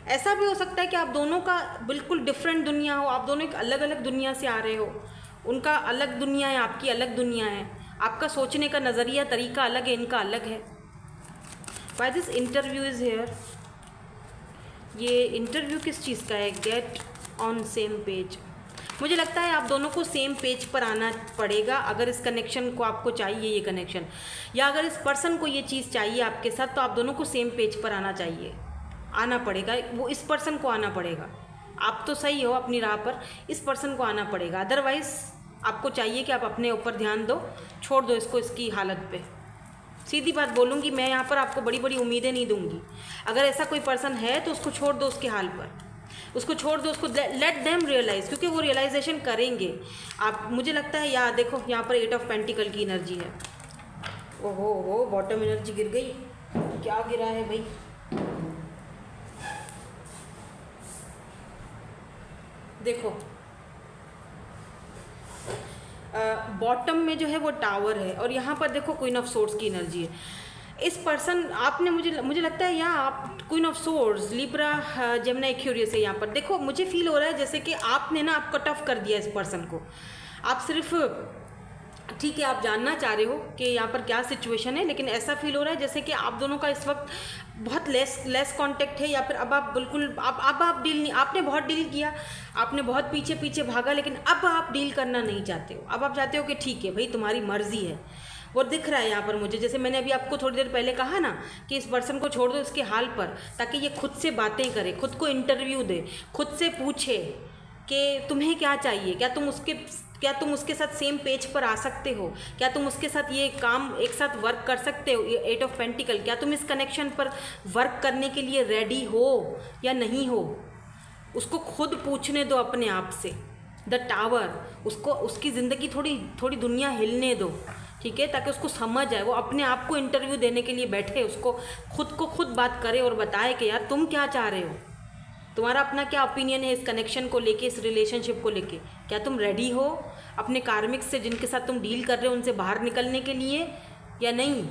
Speaker 1: ऐसा भी हो सकता है कि आप दोनों का बिल्कुल डिफरेंट दुनिया हो, आप दोनों एक अलग अलग दुनिया से आ रहे हो। उनका अलग दुनिया है, आपकी अलग दुनिया है, आपका सोचने का नज़रिया, तरीका अलग है, इनका अलग है। Why this interview is here. ये इंटरव्यू किस चीज़ का है? Get on same page. मुझे लगता है आप दोनों को सेम पेज पर आना पड़ेगा अगर इस कनेक्शन को आपको चाहिए, ये कनेक्शन, या अगर इस पर्सन को ये चीज़ चाहिए आपके साथ, तो आप दोनों को सेम पेज पर आना चाहिए, आना पड़ेगा। वो इस पर्सन को आना पड़ेगा। आप तो सही हो अपनी राह पर, इस पर्सन को आना पड़ेगा। अदरवाइज़ आपको चाहिए कि आप अपने ऊपर ध्यान दो, छोड़ दो इसको इसकी हालत पे। सीधी बात बोलूँगी मैं, यहाँ पर आपको बड़ी बड़ी उम्मीदें नहीं दूँगी। अगर ऐसा कोई पर्सन है तो उसको छोड़ दो उसके हाल पर, उसको छोड़ दो, उसको लेट देम रियलाइज़, क्योंकि वो रियलाइजेशन करेंगे। आप, मुझे लगता है यार देखो यहाँ पर 8 ऑफ पेंटिकल की एनर्जी है। ओहो, बॉटम एनर्जी गिर गई। क्या गिरा है भाई? देखो बॉटम में जो है वो टावर है और यहाँ पर देखो क्वीन ऑफ सोर्ड्स की एनर्जी है। इस पर्सन, आपने मुझे लगता है यहाँ आप queen of swords, Libra, Gemini, Aquarius है यहाँ पर। देखो मुझे फील हो रहा है जैसे कि आपने ना, आप कट ऑफ कर दिया इस पर्सन को। आप सिर्फ, ठीक है, आप जानना चाह रहे हो कि यहाँ पर क्या सिचुएशन है, लेकिन ऐसा फील हो रहा है जैसे कि आप दोनों का इस वक्त बहुत लेस कांटेक्ट है, या फिर अब आप बिल्कुल अब आप डील नहीं, आपने बहुत डील किया, आपने बहुत पीछे पीछे भागा, लेकिन अब आप डील करना नहीं चाहते हो। अब आप चाहते हो कि ठीक है भाई, तुम्हारी मर्जी है। वो दिख रहा है यहाँ पर मुझे, जैसे मैंने अभी आपको थोड़ी देर पहले कहा ना कि इस पर्सन को छोड़ दो इसके हाल पर, ताकि ये खुद से बातें करे, खुद को इंटरव्यू दे, खुद से पूछे कि तुम्हें क्या चाहिए, क्या तुम क्या तुम उसके साथ सेम पेज पर आ सकते हो? क्या तुम उसके साथ ये काम एक साथ वर्क कर सकते हो? 8 ऑफ पेंटिकल, क्या तुम इस कनेक्शन पर वर्क करने के लिए रेडी हो या नहीं हो? उसको खुद पूछने दो अपने आप से। द टावर, उसको उसकी ज़िंदगी थोड़ी दुनिया हिलने दो, ठीक है, ताकि उसको समझ आए। वो अपने आप को इंटरव्यू देने के लिए बैठे, उसको खुद बात करे और बताए कि यार तुम क्या चाह रहे हो, तुम्हारा अपना क्या ओपिनियन है इस कनेक्शन को लेके, इस रिलेशनशिप को लेके। क्या तुम रेडी हो अपने कार्मिक से, जिनके साथ तुम डील कर रहे हो, उनसे बाहर निकलने के लिए या नहीं?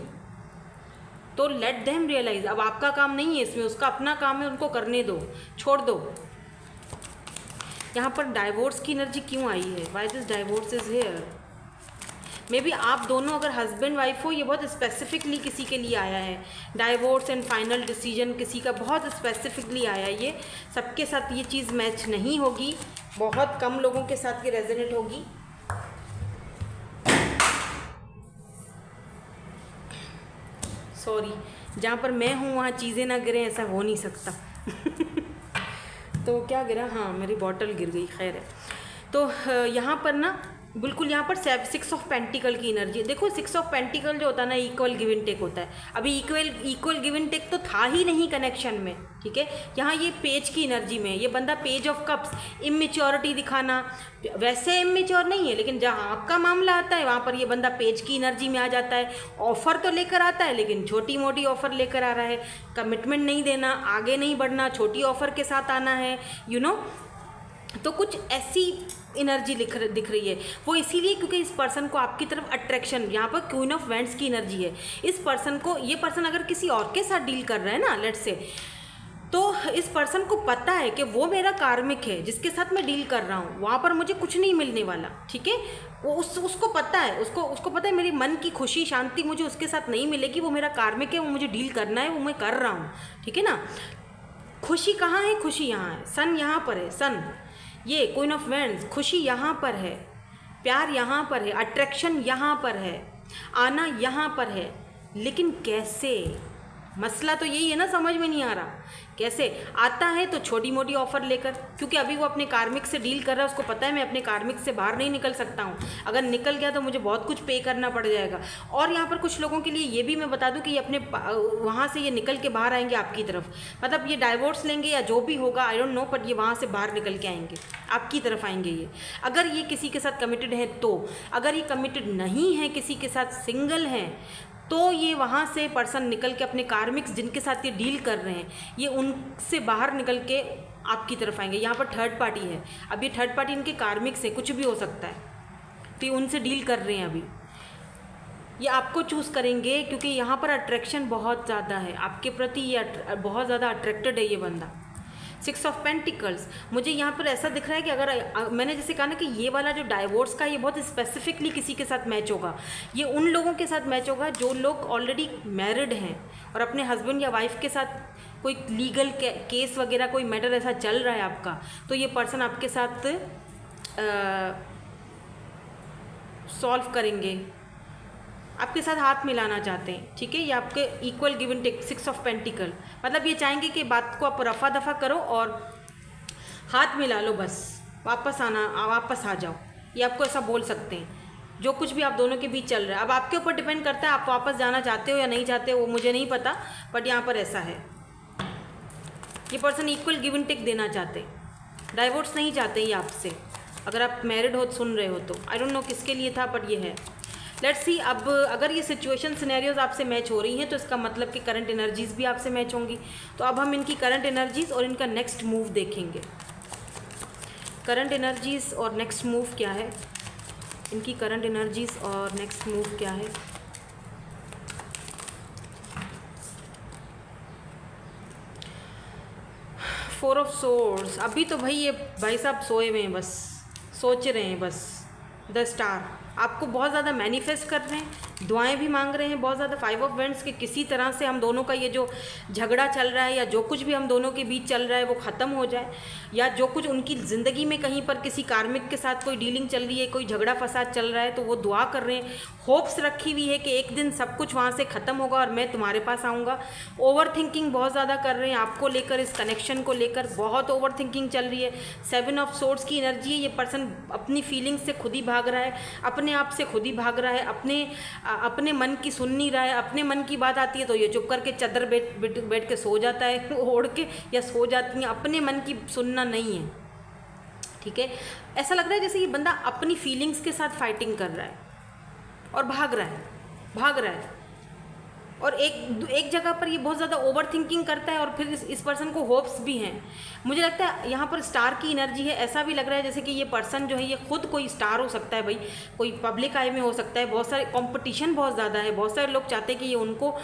Speaker 1: तो लेट देम रियलाइज। अब आपका काम नहीं है इसमें, उसका अपना काम है, उनको करने दो, छोड़ दो। यहाँ पर डाइवोर्स की एनर्जी क्यों आई है? Why this divorce is here? May be आप दोनों अगर हस्बैंड वाइफ हो, ये बहुत स्पेसिफिकली किसी के लिए आया है। डाइवोर्स एंड फाइनल डिसीजन किसी का बहुत स्पेसिफिकली आया है। ये सबके साथ ये चीज़ मैच नहीं होगी, बहुत कम लोगों के साथ ये रेजोनेट होगी। सॉरी, जहाँ पर मैं हूँ वहाँ चीज़ें ना गिरें, ऐसा हो नहीं सकता। तो क्या गिरा? हाँ, मेरी बॉटल गिर गई, खैर है। तो यहाँ पर ना बिल्कुल यहाँ पर 6 ऑफ पेंटिकल की एनर्जी। देखो 6 ऑफ पेंटिकल जो होता है ना, इक्वल गिव एंड टेक होता है। अभी इक्वल गिव एंड टेक तो था ही नहीं कनेक्शन में, ठीक है। यहाँ ये पेज की एनर्जी में, ये बंदा पेज ऑफ कप्स, इमेच्योरिटी दिखाना, वैसे इमेच्योर नहीं है, लेकिन जहाँ आपका मामला आता है वहाँ पर ये बंदा पेज की एनर्जी में आ जाता है। ऑफ़र तो लेकर आता है, लेकिन छोटी मोटी ऑफ़र लेकर आ रहा है। कमिटमेंट नहीं देना, आगे नहीं बढ़ना, छोटी ऑफ़र के साथ आना है, यू नो। तो कुछ ऐसी एनर्जी दिख रही है। वो इसीलिए क्योंकि इस पर्सन को आपकी तरफ अट्रैक्शन, यहाँ पर क्वीन ऑफ वेंट्स की एनर्जी है। इस पर्सन को, ये पर्सन अगर किसी और के साथ डील कर रहा है ना, लेट्स से, तो इस पर्सन को पता है कि वो मेरा कार्मिक है जिसके साथ मैं डील कर रहा हूँ, वहाँ पर मुझे कुछ नहीं मिलने वाला, ठीक है। वो उसको पता है, उसको पता है मेरी मन की खुशी शांति मुझे उसके साथ नहीं मिलेगी। वो मेरा कार्मिक है, वो मुझे डील करना है, वो मैं कर रहा हूँ, ठीक है ना। खुशी कहाँ है? खुशी यहाँ है, सन यहाँ पर है, सन, ये क्वीन ऑफ वेंड्स, खुशी यहाँ पर है, प्यार यहाँ पर है, अट्रैक्शन यहाँ पर है, आना यहाँ पर है। लेकिन कैसे? मसला तो यही है ना, समझ में नहीं आ रहा कैसे आता है। तो छोटी मोटी ऑफ़र लेकर, क्योंकि अभी वो अपने कार्मिक से डील कर रहा है, उसको पता है मैं अपने कार्मिक से बाहर नहीं निकल सकता हूँ, अगर निकल गया तो मुझे बहुत कुछ पे करना पड़ जाएगा। और यहाँ पर कुछ लोगों के लिए ये भी मैं बता दूँ कि ये अपने वहाँ से ये निकल के बाहर आएंगे आपकी तरफ, मतलब ये डाइवोर्स लेंगे या जो भी होगा, आई डोंट नो, बट ये वहाँ से बाहर निकल के आएंगे, आपकी तरफ आएंगे ये। अगर ये किसी के साथ कमिटेड है तो, अगर ये कमिटेड नहीं है, किसी के साथ सिंगल हैं, तो ये वहाँ से पर्सन निकल के अपने कार्मिक्स जिनके साथ ये डील कर रहे हैं, ये उनसे बाहर निकल के आपकी तरफ आएंगे। यहाँ पर थर्ड पार्टी है, अब ये थर्ड पार्टी इनके कार्मिक्स है, कुछ भी हो सकता है, तो ये उनसे डील कर रहे हैं। अभी ये आपको चूज़ करेंगे क्योंकि यहाँ पर अट्रैक्शन बहुत ज़्यादा है आपके प्रति, ये बहुत ज़्यादा अट्रैक्टेड है ये बंदा। 6 ऑफ पेंटिकल्स, मुझे यहाँ पर ऐसा दिख रहा है कि अगर मैंने जैसे कहा ना कि ये वाला जो डाइवोर्स का, ये बहुत स्पेसिफिकली किसी के साथ मैच होगा। ये उन लोगों के साथ मैच होगा जो लोग ऑलरेडी मैरिड हैं और अपने हस्बैंड या वाइफ के साथ कोई लीगल केस वगैरह, कोई मैटर ऐसा चल रहा है आपका, तो ये पर्सन आपके साथ सॉल्व करेंगे, आपके साथ हाथ मिलाना चाहते हैं, ठीक है। ये आपके equal give and take, 6 of pentacle, मतलब ये चाहेंगे कि बात को आप रफा दफा करो और हाथ मिला लो, बस वापस आ जाओ। ये आपको ऐसा बोल सकते हैं, जो कुछ भी आप दोनों के बीच चल रहा है। अब आपके ऊपर डिपेंड करता है, आप वापस जाना चाहते हो या नहीं चाहते हो, वो मुझे नहीं पता, बट यहाँ पर ऐसा है। ये person equal give and take देना चाहते, डाइवोर्स नहीं चाहते ये आपसे। अगर आप मैरिड हो, सुन रहे हो तो, आई डोंट नो किसके लिए था, बट ये है। लेट्स सी, अब अगर ये सिचुएशन सिनेरियोज आपसे मैच हो रही हैं तो इसका मतलब कि करंट एनर्जीज़ भी आपसे मैच होंगी। तो अब हम इनकी करंट एनर्जीज़ और इनका नेक्स्ट मूव देखेंगे। करंट एनर्जीज़ और नेक्स्ट मूव क्या है, इनकी करंट एनर्जीज़ और नेक्स्ट मूव क्या है। फोर ऑफ सोर्ड्स, अभी तो भाई साहब सोए हुए हैं, बस सोच रहे हैं, बस द स्टार आपको बहुत ज़्यादा मैनिफेस्ट कर रहे हैं, दुआएं भी मांग रहे हैं बहुत ज़्यादा। 5 ऑफ वेंट्स के किसी तरह से हम दोनों का ये जो झगड़ा चल रहा है या जो कुछ भी हम दोनों के बीच चल रहा है वो ख़त्म हो जाए, या जो कुछ उनकी ज़िंदगी में कहीं पर किसी कार्मिक के साथ कोई डीलिंग चल रही है, कोई झगड़ा फसाद चल रहा है, तो वो दुआ कर रहे हैं, होप्स रखी हुई है कि एक दिन सब कुछ वहाँ से ख़त्म होगा और मैं तुम्हारे पास आऊँगा। ओवर थिंकिंग बहुत ज़्यादा कर रहे हैं आपको लेकर, इस कनेक्शन को लेकर बहुत ओवर थिंकिंग चल रही है। 7 ऑफ सोर्ड्स की एनर्जी है। ये पर्सन अपनी फीलिंग्स से खुद ही भाग रहा है, अपने आप से खुद ही भाग रहा है, अपने मन की सुन नहीं रहा है। अपने मन की बात आती है तो ये चुप करके चादर बैठ के सो जाता है ओढ़ के, या सो जाती हैं। अपने मन की सुनना नहीं है, ठीक है। ऐसा लग रहा है जैसे ये बंदा अपनी फीलिंग्स के साथ फाइटिंग कर रहा है और भाग रहा है। और एक जगह पर ये बहुत ज़्यादा ओवर थिंकिंग करता है, और फिर इस पर्सन को होप्स भी हैं। मुझे लगता है यहाँ पर स्टार की एनर्जी है। ऐसा भी लग रहा है जैसे कि ये पर्सन जो है ये खुद कोई स्टार हो सकता है भाई, कोई पब्लिक आई में हो सकता है। बहुत सारे कंपटीशन बहुत ज़्यादा है, बहुत सारे लोग चाहते हैं कि ये उनको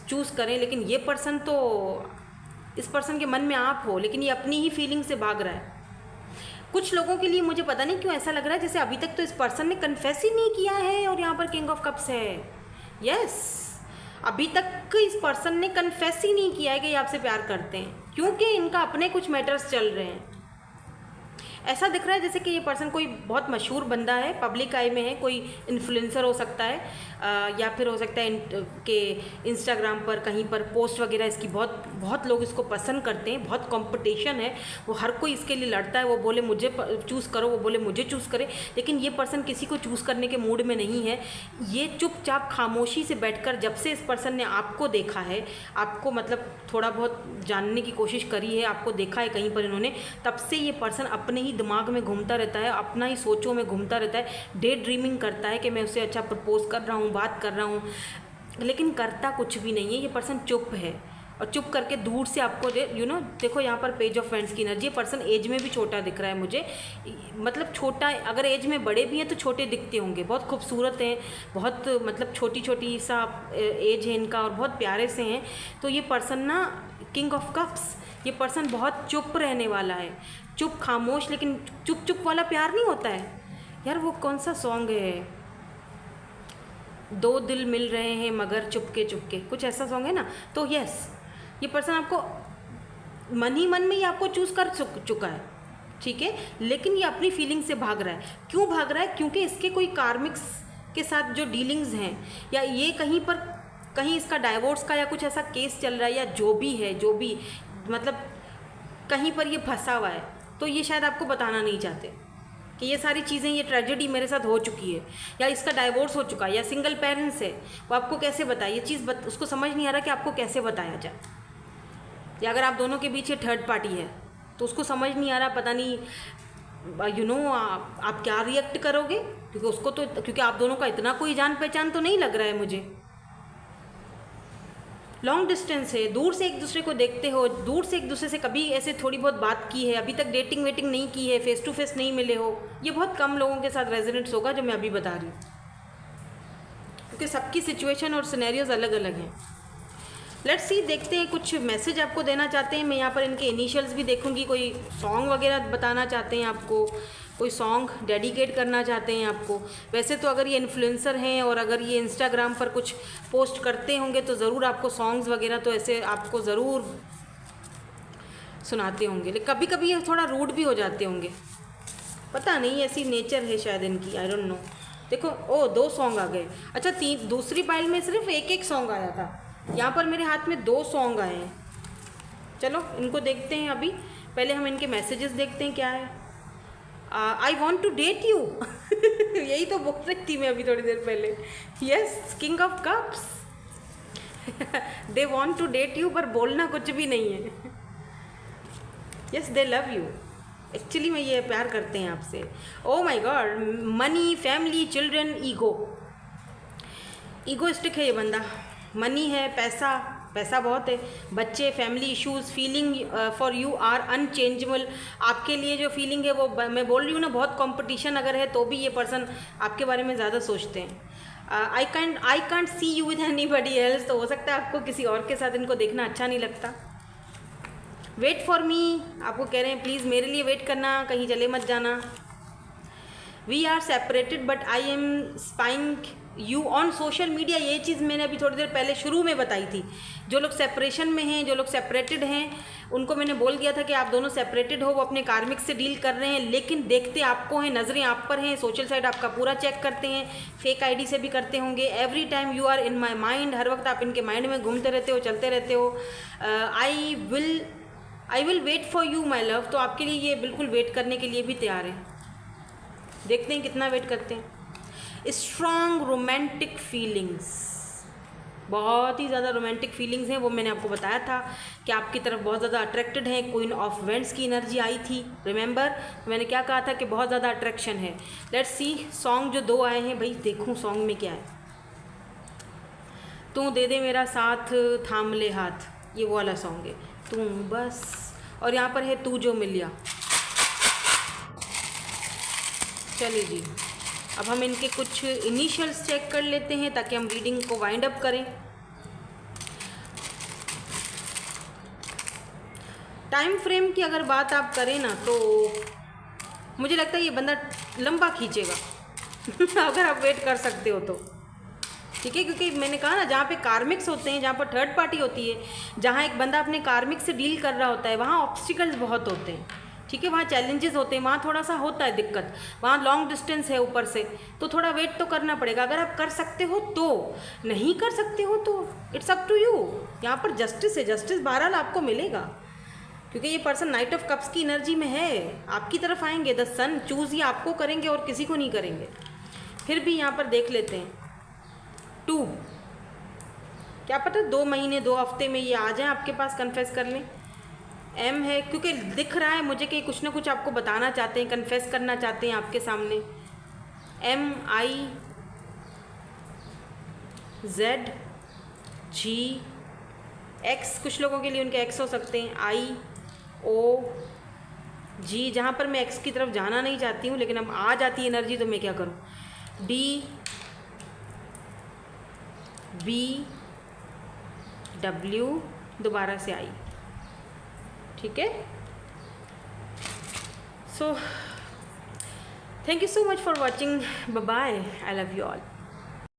Speaker 1: चूज़ करें, लेकिन ये पर्सन तो, इस पर्सन के मन में आप हो, लेकिन ये अपनी ही फीलिंग से भाग रहा है। कुछ लोगों के लिए मुझे पता नहीं क्यों ऐसा लग रहा है जैसे अभी तक तो इस पर्सन ने कन्फेस ही नहीं किया है, और यहाँ पर किंग ऑफ कप्स है। यस, अभी तक इस पर्सन ने कन्फेस ही नहीं किया है कि ये आपसे प्यार करते हैं, क्योंकि इनका अपने कुछ मैटर्स चल रहे हैं। ऐसा दिख रहा है जैसे कि ये पर्सन कोई बहुत मशहूर बंदा है, पब्लिक आई में है, कोई इन्फ्लुएंसर हो सकता है, या फिर हो सकता है कि इंस्टाग्राम पर कहीं पर पोस्ट वगैरह इसकी बहुत लोग इसको पसंद करते हैं। बहुत कंपटीशन है, वो हर कोई इसके लिए लड़ता है। वो बोले मुझे चूज़ करो, वो बोले मुझे चूज़ करे, लेकिन ये पर्सन किसी को चूज़ करने के मूड में नहीं है। ये चुपचाप खामोशी से बैठकर, जब से इस पर्सन ने आपको देखा है, आपको मतलब थोड़ा बहुत जानने की कोशिश करी है, आपको देखा है कहीं पर इन्होंने, तब से ये पर्सन अपने ही दिमाग में घूमता रहता है, अपना ही सोचों में घूमता रहता है। डे ड्रीमिंग करता है कि मैं उससे अच्छा प्रपोज कर रहा हूँ, बात कर रहा हूँ, लेकिन करता कुछ भी नहीं है। ये पर्सन चुप है, और चुप करके दूर से आपको देखो यहाँ पर पेज ऑफ वेंट्स की एनर्जी। ये पर्सन एज में भी छोटा दिख रहा है मुझे, मतलब छोटा, अगर एज में बड़े भी हैं तो छोटे दिखते होंगे। बहुत खूबसूरत हैं, बहुत मतलब छोटी सा एज है इनका, और बहुत प्यारे से हैं। तो ये पर्सन ना, किंग ऑफ कप्स, ये पर्सन बहुत चुप रहने वाला है, चुप खामोश। लेकिन चुप वाला प्यार नहीं होता है यार। वो कौन सा सॉन्ग है, 2 दिल मिल रहे हैं मगर चुपके चुपके, कुछ ऐसा सॉन्ग है ना। तो यस, ये पर्सन आपको मन ही मन में ही आपको चूज़ कर चुका है, ठीक है, लेकिन ये अपनी फीलिंग से भाग रहा है। क्यों भाग रहा है? क्योंकि इसके कोई कार्मिक्स के साथ जो डीलिंग्स हैं, या ये कहीं इसका डाइवोर्स का या कुछ ऐसा केस चल रहा है, या जो भी मतलब कहीं पर ये फंसा हुआ है, तो ये शायद आपको बताना नहीं चाहते कि ये सारी चीज़ें, ये ट्रेजेडी मेरे साथ हो चुकी है, या इसका डाइवोर्स हो चुका है, या सिंगल पेरेंट्स है। वो आपको कैसे बताए ये चीज़, उसको समझ नहीं आ रहा कि आपको कैसे बताया जाए। या अगर आप दोनों के बीच ये थर्ड पार्टी है तो उसको समझ नहीं आ रहा, पता नहीं आप क्या रिएक्ट करोगे, क्योंकि आप दोनों का इतना कोई जान पहचान तो नहीं लग रहा है मुझे। लॉन्ग डिस्टेंस है, दूर से एक दूसरे को देखते हो, दूर से एक दूसरे से कभी ऐसे थोड़ी बहुत बात की है, अभी तक डेटिंग वेटिंग नहीं की है, फेस टू फेस नहीं मिले हो। ये बहुत कम लोगों के साथ रेजोनेट्स होगा जो मैं अभी बता रही हूँ, क्योंकि सबकी सिचुएशन और सिनेरियोज अलग अलग हैं। लेट्स सी, देखते हैं कुछ मैसेज आपको देना चाहते हैं। मैं यहाँ पर इनके इनिशियल्स भी देखूंगी, कोई सॉन्ग वगैरह बताना चाहते हैं आपको, कोई सॉन्ग डेडिकेट करना चाहते हैं आपको। वैसे तो अगर ये इन्फ्लुएंसर हैं और अगर ये इंस्टाग्राम पर कुछ पोस्ट करते होंगे तो ज़रूर आपको सॉन्ग्स वगैरह तो ऐसे आपको ज़रूर सुनाते होंगे, लेकिन कभी कभी ये थोड़ा रूड भी हो जाते होंगे, पता नहीं, ऐसी नेचर है शायद इनकी, आई डोंट नो। देखो, 2 सॉन्ग आ गए। अच्छा, दूसरी पाइल में सिर्फ एक सॉन्ग आया था, यहाँ पर मेरे हाथ में 2 सॉन्ग आए हैं। चलो इनको देखते हैं। अभी पहले हम इनके मैसेजेस देखते हैं क्या है। I want to date you यही तो बोल रही थी मैं अभी थोड़ी देर पहले। Yes, King of Cups they want to date you, पर बोलना कुछ भी नहीं है। Yes, they love you, actually में ये प्यार करते हैं आपसे। Oh my God, money, family, children, egoistic है ये बंदा। मनी है, पैसा बहुत है, बच्चे, family issues, feeling for you are unchangeable. आपके लिए जो फीलिंग है वो, मैं बोल रही हूँ ना, बहुत कंपटीशन अगर है तो भी ये पर्सन आपके बारे में ज़्यादा सोचते हैं। I can't see you with anybody else, तो हो सकता है आपको किसी और के साथ इनको देखना अच्छा नहीं लगता। वेट फॉर मी, आपको कह रहे हैं प्लीज़ मेरे लिए वेट करना, कहीं चले मत जाना। We are separated but I am spying you on social media. ये चीज़ मैंने अभी थोड़ी देर पहले शुरू में बताई थी। जो लोग सेपरेशन में हैं, जो लोग सेपरेटेड हैं, उनको मैंने बोल दिया था कि आप दोनों सेपरेटेड हो, वो अपने कार्मिक से डील कर रहे हैं, लेकिन देखते आपको हैं, नज़रें आप पर हैं, सोशल साइड आपका पूरा चेक करते हैं, फेक आईडी से भी करते होंगे। Every time you are in my mind, हर वक्त आप इनके माइंड में घूमते रहते हो, चलते रहते हो। I will wait for you my love. तो आपके लिए ये बिल्कुल वेट करने के लिए भी तैयार है। देखते हैं कितना वेट करते हैं। स्ट्रॉन्ग रोमांटिक फीलिंग्स, बहुत ही ज़्यादा रोमांटिक फीलिंग्स हैं, वो मैंने आपको बताया था कि आपकी तरफ बहुत ज़्यादा अट्रैक्टेड है। क्वीन ऑफ वेंट्स की एनर्जी आई थी, रिमेंबर मैंने क्या कहा था कि बहुत ज़्यादा अट्रैक्शन है। लेट्स सी सॉन्ग जो 2 आए हैं, भाई देखूँ सॉन्ग में क्या है। तू दे दे मेरा साथ, थाम ले हाथ, ये वो वाला सॉन्ग है, तू बस। और यहाँ पर है तू जो मिलिया। चलिए जी, अब हम इनके कुछ इनिशियल्स चेक कर लेते हैं ताकि हम रीडिंग को वाइंड अप करें। टाइम फ्रेम की अगर बात आप करें ना, तो मुझे लगता है ये बंदा लंबा खींचेगा अगर आप वेट कर सकते हो तो, ठीक है। क्योंकि मैंने कहा ना, जहाँ पे कार्मिक्स होते हैं, जहाँ पर थर्ड पार्टी होती है, जहाँ एक बंदा अपने कार्मिक से डील कर रहा होता है, वहाँ ऑब्स्टिकल्स बहुत होते हैं, ठीक है, वहाँ चैलेंजेस होते हैं, वहाँ थोड़ा सा होता है दिक्कत, वहाँ लॉन्ग डिस्टेंस है ऊपर से, तो थोड़ा वेट तो करना पड़ेगा। अगर आप कर सकते हो तो, नहीं कर सकते हो तो इट्स अप टू यू। यहाँ पर जस्टिस है, जस्टिस बहरहाल आपको मिलेगा, क्योंकि ये पर्सन नाइट ऑफ कप्स की एनर्जी में है, आपकी तरफ आएंगे। द सन चूज़ ही आपको करेंगे और किसी को नहीं करेंगे। फिर भी यहाँ पर देख लेते हैं 2, क्या पता 2 महीने 2 हफ्ते में ये आ जाए आपके पास, कन्फेस कर लें। M है, क्योंकि दिख रहा है मुझे कि कुछ ना कुछ आपको बताना चाहते हैं, कन्फेस करना चाहते हैं आपके सामने। MIZ G X, कुछ लोगों के लिए उनके X हो सकते हैं, IOG, जहाँ पर मैं X की तरफ जाना नहीं चाहती हूँ, लेकिन अब आ जाती है एनर्जी तो मैं क्या करूँ। DBW, दोबारा से I, ठीक है। So thank you so much for watching, bye bye, I love you all.